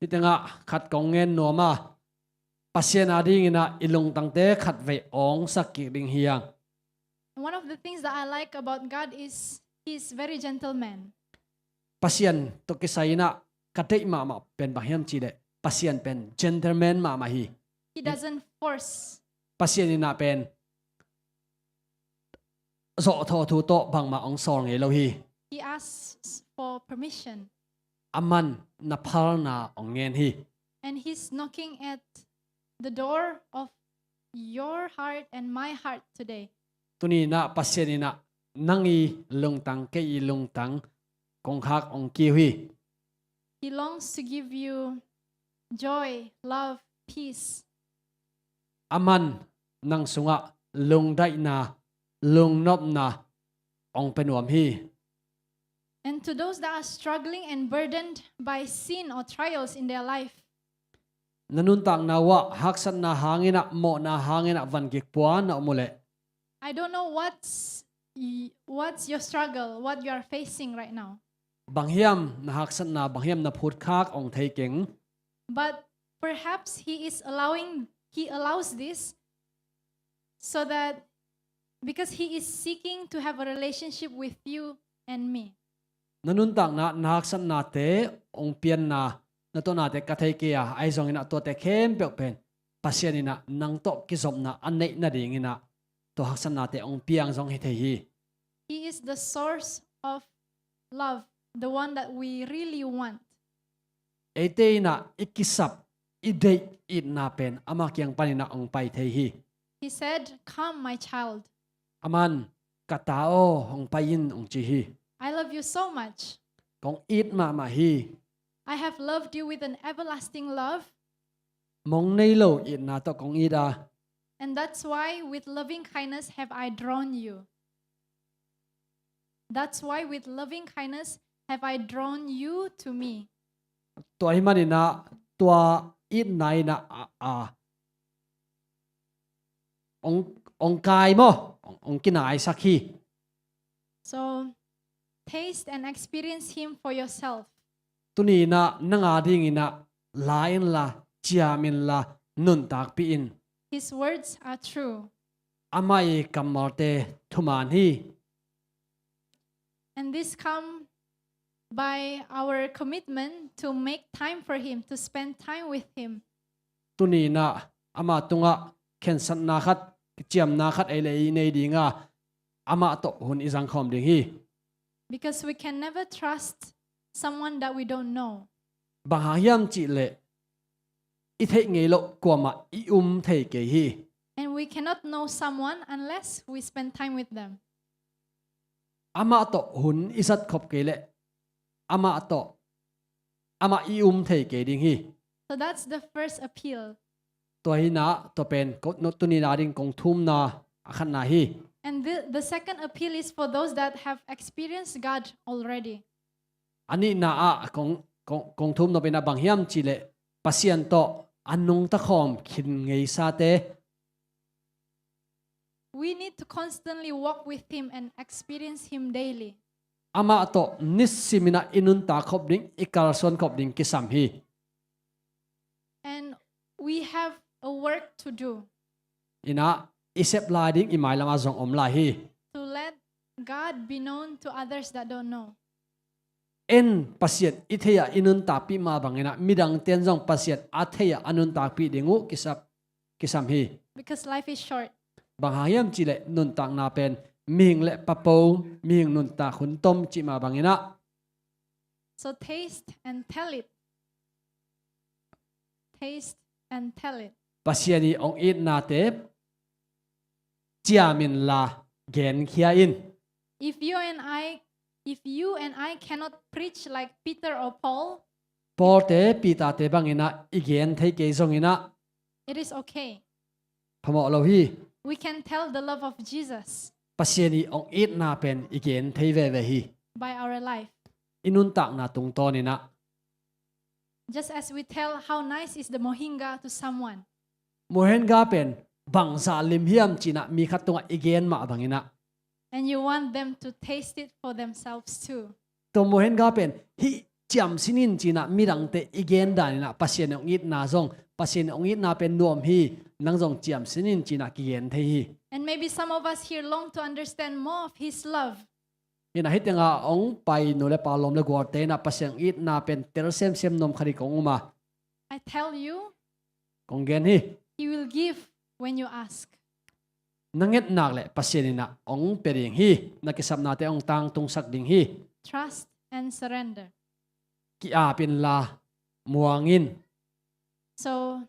Itenga khat kongen no ma pasien ading ina ilung tangte khat ve ong sakki ding hiang. One of the things that I like about God is He's very gentleman. Pasien to kisaina katei ma pen bahiam chi de pasien pen gentleman ma hi. He doesn't force. Pasien ina pen zo tho thu to bang ma ong sor nge lo hi. He asks for permission. Aman na phal na ong ngen hi. And He's knocking at the door of your heart and my heart today. Tuni na pasien ina nangi lungtang ke i lungtang kong khak ong ki hui. He longs to give you joy, love, peace. Aman nang sunga lung dai na lung nop na ong penuam hi. And to those that are struggling and burdened by sin or trials in their life, Nanuntang na wa haksan na hangina mo na hangina van gikpuan na umule. I don't know what's your struggle, what you are facing right now. Banghiam na haksan na banghiam na phut khak ong thei keng. But perhaps He allows this so that because He is seeking to have a relationship with you and me. Nanuntang na haksan na te ong pian na to na te kathei kia ai zong ina to te khem pek pen pasien ina nang to kisom na anei na ding ina to haksan na te ong piang zong hi thei hi. He is the source of love, the one that we really want. Ete na ikisap idei it na pen ama kyang panina ong pai thei hi. He said, "Come, my child. Aman katao ong payin ong chi hi. I love you so much. Kong it ma hi. I have loved you with an everlasting love. Mong nei lo it na to kong ida. And that's why with loving kindness have I drawn you. That's why with loving kindness have I drawn you to me." To hi manina to it nai na ong kai mo ong kinai sakhi. So taste and experience Him for yourself. Tuni na nanga ding ina lain la chiamin la nun tak pi in. His words are true. Amai kamarte thuman hi. And this come by our commitment to make time for Him, to spend time with Him. Tuni na ama tunga kensan na khat chiam na khat ai lei nei dinga ama to hun izang khom ding hi. Because we can never trust someone that we don't know. Bang hiam chi le I thei ngei lo kwa ma I thei ke hi. And we cannot know someone unless we spend time with them. Ama to hun isat khop ke le ama to ama I thei ke ding hi. So that's the first appeal. To hi na to pen ko no tuni na ding kong thum na akhan na hi. And the second appeal is for those that have experienced God already. Ani na a kong thum no pena bang hiam chi le pasien to anung ta khom khin ngei sa te. We need to constantly walk with Him and experience Him daily. Ama to nissimina inun ta khop ding ikarson khop ding kisam hi. And we have a work to do Ina isep la ding imai lama zong om la hi. to let God be known to others that don't know. En pasien ithea inun ta pi ma bangena midang ten jong pasien athea anun ta pi dingu kisam hi. Because life is short. Bang hayam chi le nun tak na pen ming le papo ming nun ta khun tom chi ma bangena. So taste and tell it. Taste and tell it. Pasiani ong it na te chiamin la gen khia in. If you and I cannot preach like Peter or Paul, Por te pita te bangena igen thei ke zong ina it is okay. phamo lo hi. We can tell the love of Jesus Pasiani ong it na pen igen thei ve ve hi. by our life. Inun tak na tung to ni na. Just as we tell how nice is the mohinga to someone. Mohen ga pen bang sa lim hiam china mi khatunga igen ma bangina. And you want them to taste it for themselves too. To mohen ga pen hi chiam sinin china mirang te igen danina pasien ong it na zong pasien ong it na pen nuam hi nang zong chiam sinin china kigen thei hi. And maybe some of us here long to understand more of His love. Ina hitenga ong pai no le palom le gor te na pasien it na pen ter sem nom khari kong uma I tell you, kong gen hi. He will give when you ask. Nanget nak le pasien ina ong pering hi nakisap na te ong tang tung sak ding hi. Trust and surrender. Ki a pin la muangin. So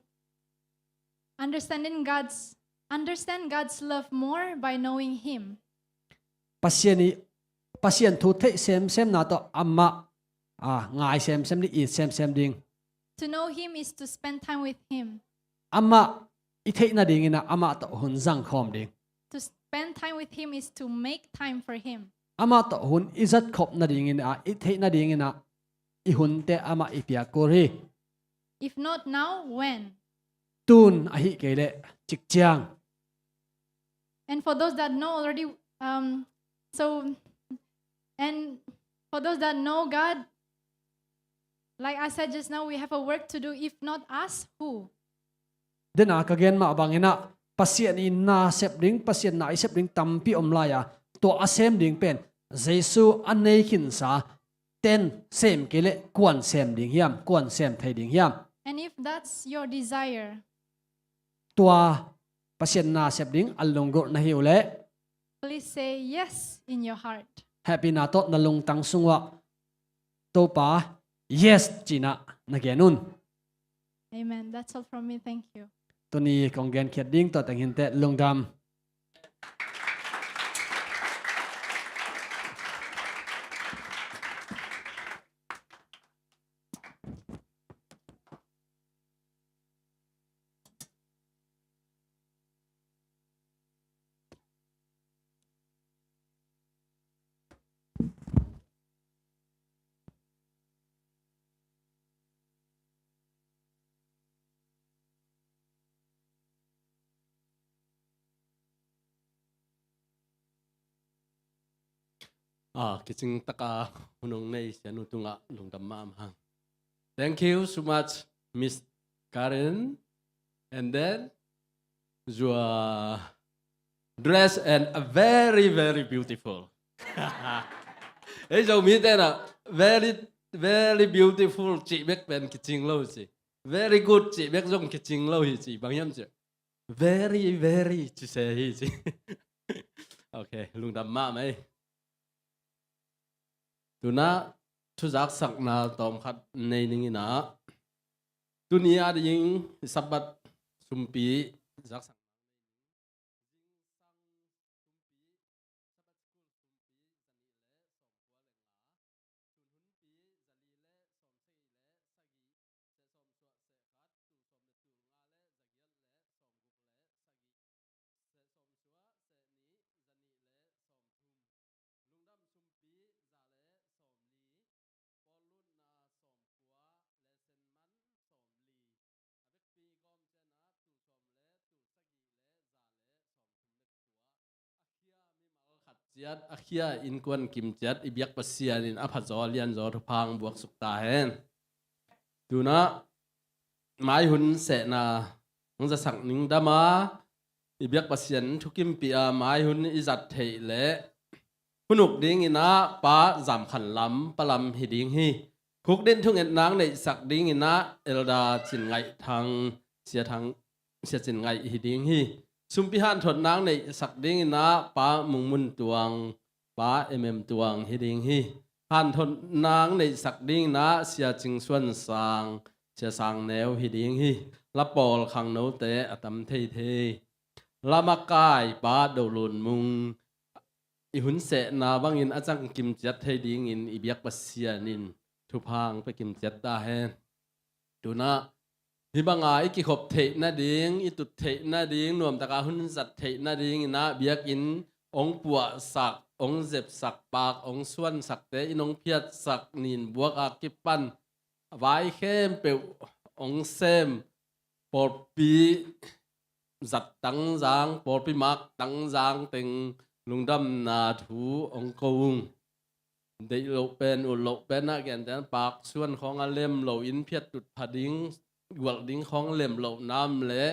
understand God's love more by knowing Him. Pasien thu thei sem na to amma ngai sem ni I sem ding. To know Him is to spend time with Him. Amma I thei na ding ina amma to hun zang khom ding. To spend time with Him is to make time for Him. Amma to hun izat khop na ding ina I thei na ding ina I hun te amma I pia kori. If not now, when? Tun a hi ke le chik chiang. And for those that know already, and for those that know God, like I said just now, we have a work to do. If not us, who? Den a ka gen ma bangina pasien I na sep ding pasien na I sep ding tampi omlaya to asem ding pen Jesu anei khin sa ten sem ke le kwan sem ding hiam kwan sem thei ding hiam. And if that's your desire, Tua pasien na sep ding alongor na hiu le please say yes in your heart. happy na to na lung tang sungwa to pa yes china na genun. Amen. That's all from me. Thank you. Tuni kong gen khiat ding to tang hin te lungdam. คิดจึงตะกาหุ่นงในเสียนุตุงะลุงดำมามัง Thank you so much Miss Karen and then your dress and a very very beautiful เฮ้ยเรามีแต่น่ะ very very beautiful จีเบกเป็นคิดจริงเลยสิ very good จีเบกจงคิดจริงเลยสิบางอย่างจี very very จีเสียสิ โอเคลุงดำมาไหมดูนะทุจักสักนาตอมขัดในนี้นะตุนี้อาจยิงสับบัดสุมปีจักสักจัดอาเคียอินกวนกิมจัดอิบยักปัสเซียนินอภัจอเลียนจอทุพังบวกสุกตาเห็นดูนะหมายหุ่นเสนามันจะสั่งนิ่งดามาอิบยักปัสเซียนทุกิมปีอาหมายหุ่นอิจัดเทเละผู้หนุกดิ้งอินะป้าจำขันล้ำปลำหิดิ้งฮีคุกเด่นทุ่งเอ็ดนางในสักดิ้งอินะเอลดาจินไงทางเสียจินไงหิดิ้งฮีสุมพิหานถดนางในสักดิ้งนะป้ามุงมุนตวงป้าตวงฮิดิ้งฮีหันถดนางในสักดิ้งนะเสียจิงส่วนสางเสียสางแนวฮิดิ้งฮีละปอลขังโนเตอตัมเทเทละมากายป้าโดลุนมุงอิหุนเสนาบังอินอาจังกิมจัดเทดิ้งอินอิบยักปัสเซียนินทุพังไปกิมจัดตาเฮนดูนะฮิบังอาอิกิขบเทนาดิ้งอิตุเทนาดิ้งนวมตะกาหุนจัดเทนาดิ้งนะเบียกอินองปัวสักองเจ็บสักปากองส่วนสักเตอินองเพียดสักนินบวกอากิปันไว้เข้มเปวองเซมปอดปีจัดตั้งจางปอดปีมักตั้งจางเต็งลุงดำนาถูองกงเดี๋ยวโลเป็นอุโลเป็นนะแกนแต่ปากส่วนของอาเล่มโลอินเพียดตุดผาดิ้งกวดดิ้งของเล่มโลน้ำเละ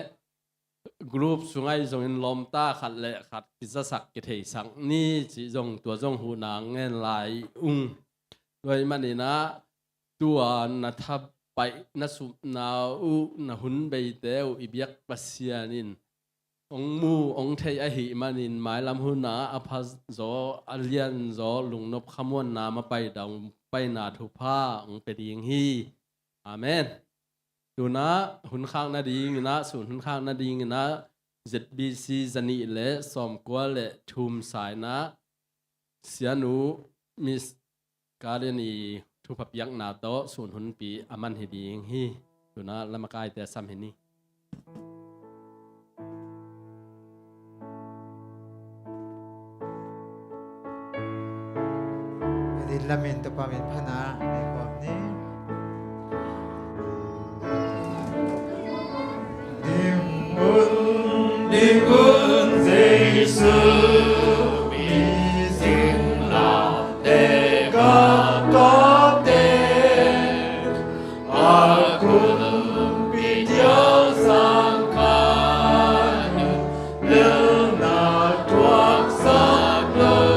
กรุ๊ปสุงไอจงอินลมตาขัดเละขัดกิจสักกิเทสังนี่จีจงตัวจงหูนางเงินลายโดยมันนี่นะตัวนัทไปนัสุนาอุนหุนใบเตวอิบยักปัสเซียนินองมูองเทยอหิมานินหมายลำหุนาอภัสโซอเลียนโซลุงนบขมวนนามาไปดาวไปนาทุพาองเป็ดยิงฮีอาเมนดูนะหุนข้างนาดีงนะส่วนหุนข้างนาดีงนะ ZBC จันีเละสอมกัวเละทุมสายนะเสียหนูมิสการเรนีทุพยักนาโตส่วนหุนปีอามันเฮดีงฮีดูนะละมากายแต่ซ้ำเห็นนี่lamento pamin pana ni kom ni Dingun Giêsu mi sinh là để có thể akun bi diao sang kan lưu na tuak sang lưu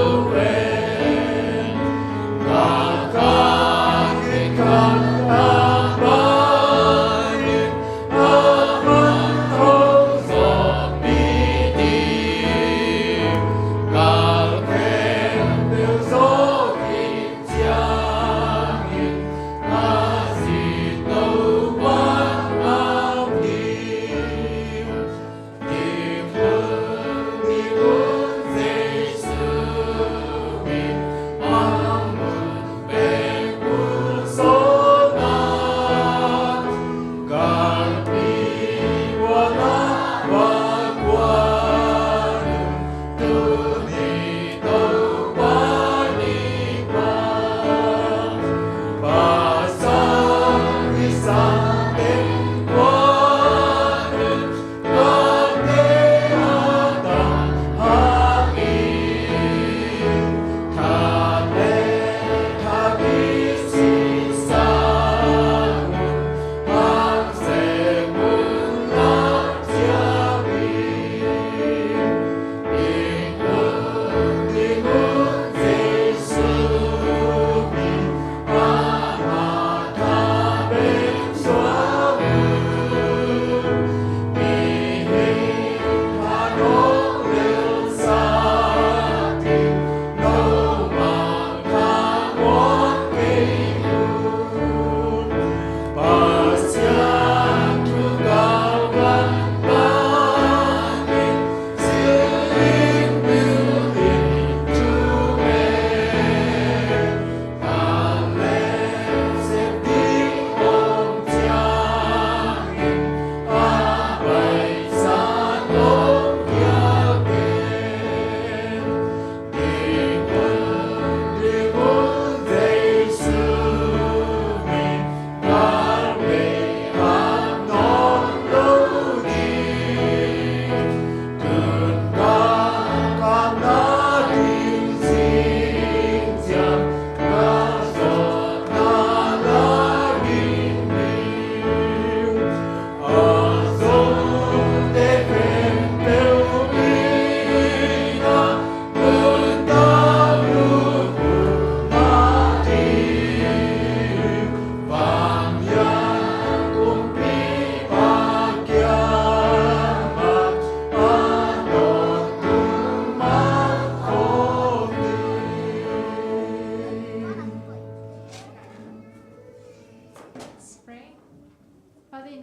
So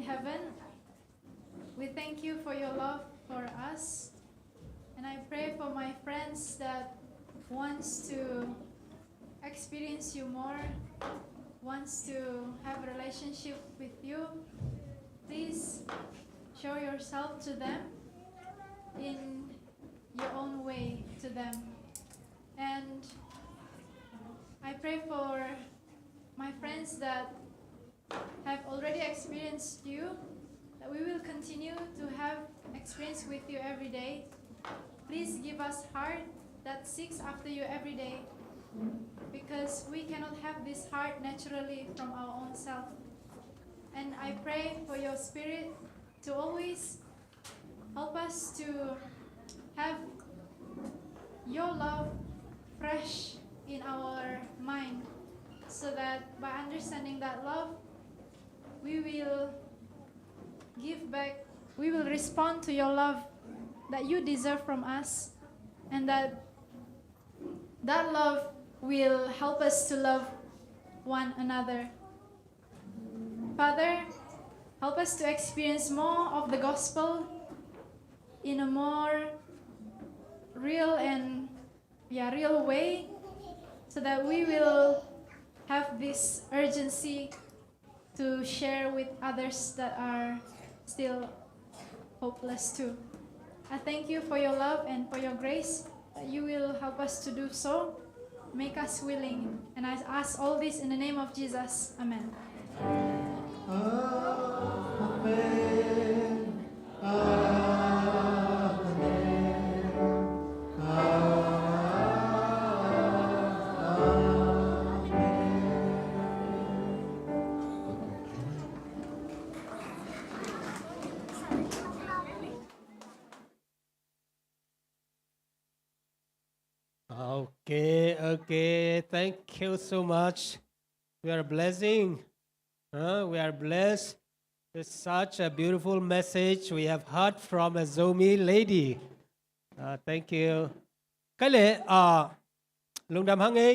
heaven, we thank you for your love for us. And I pray for my friends that wants to experience you more, wants to have a relationship with you. Please show yourself to them in your own way to them. And I pray for my friends that have already experienced you, that we will continue to have experience with you every day. Please give us heart that seeks after you every day, because we cannot have this heart naturally from our own self. And I pray for your Spirit to always help us to have your love fresh in our mind, so that by understanding that love, we will give back, we will respond to your love that you deserve from us, and that love will help us to love one another. Father, help us to experience more of the gospel in a more real and real way, so that we will have this urgency to share with others that are still hopeless too. I thank you for your love and for your grace, that you will help us to do so. Make us willing. And I ask all this in the name of Jesus. Amen. Okay. Thank you so much. We are blessing. We are blessed. It's such a beautiful message we have heard from a Zomi lady. Thank you. Cái lệ, Lung Đam Hăng ấy.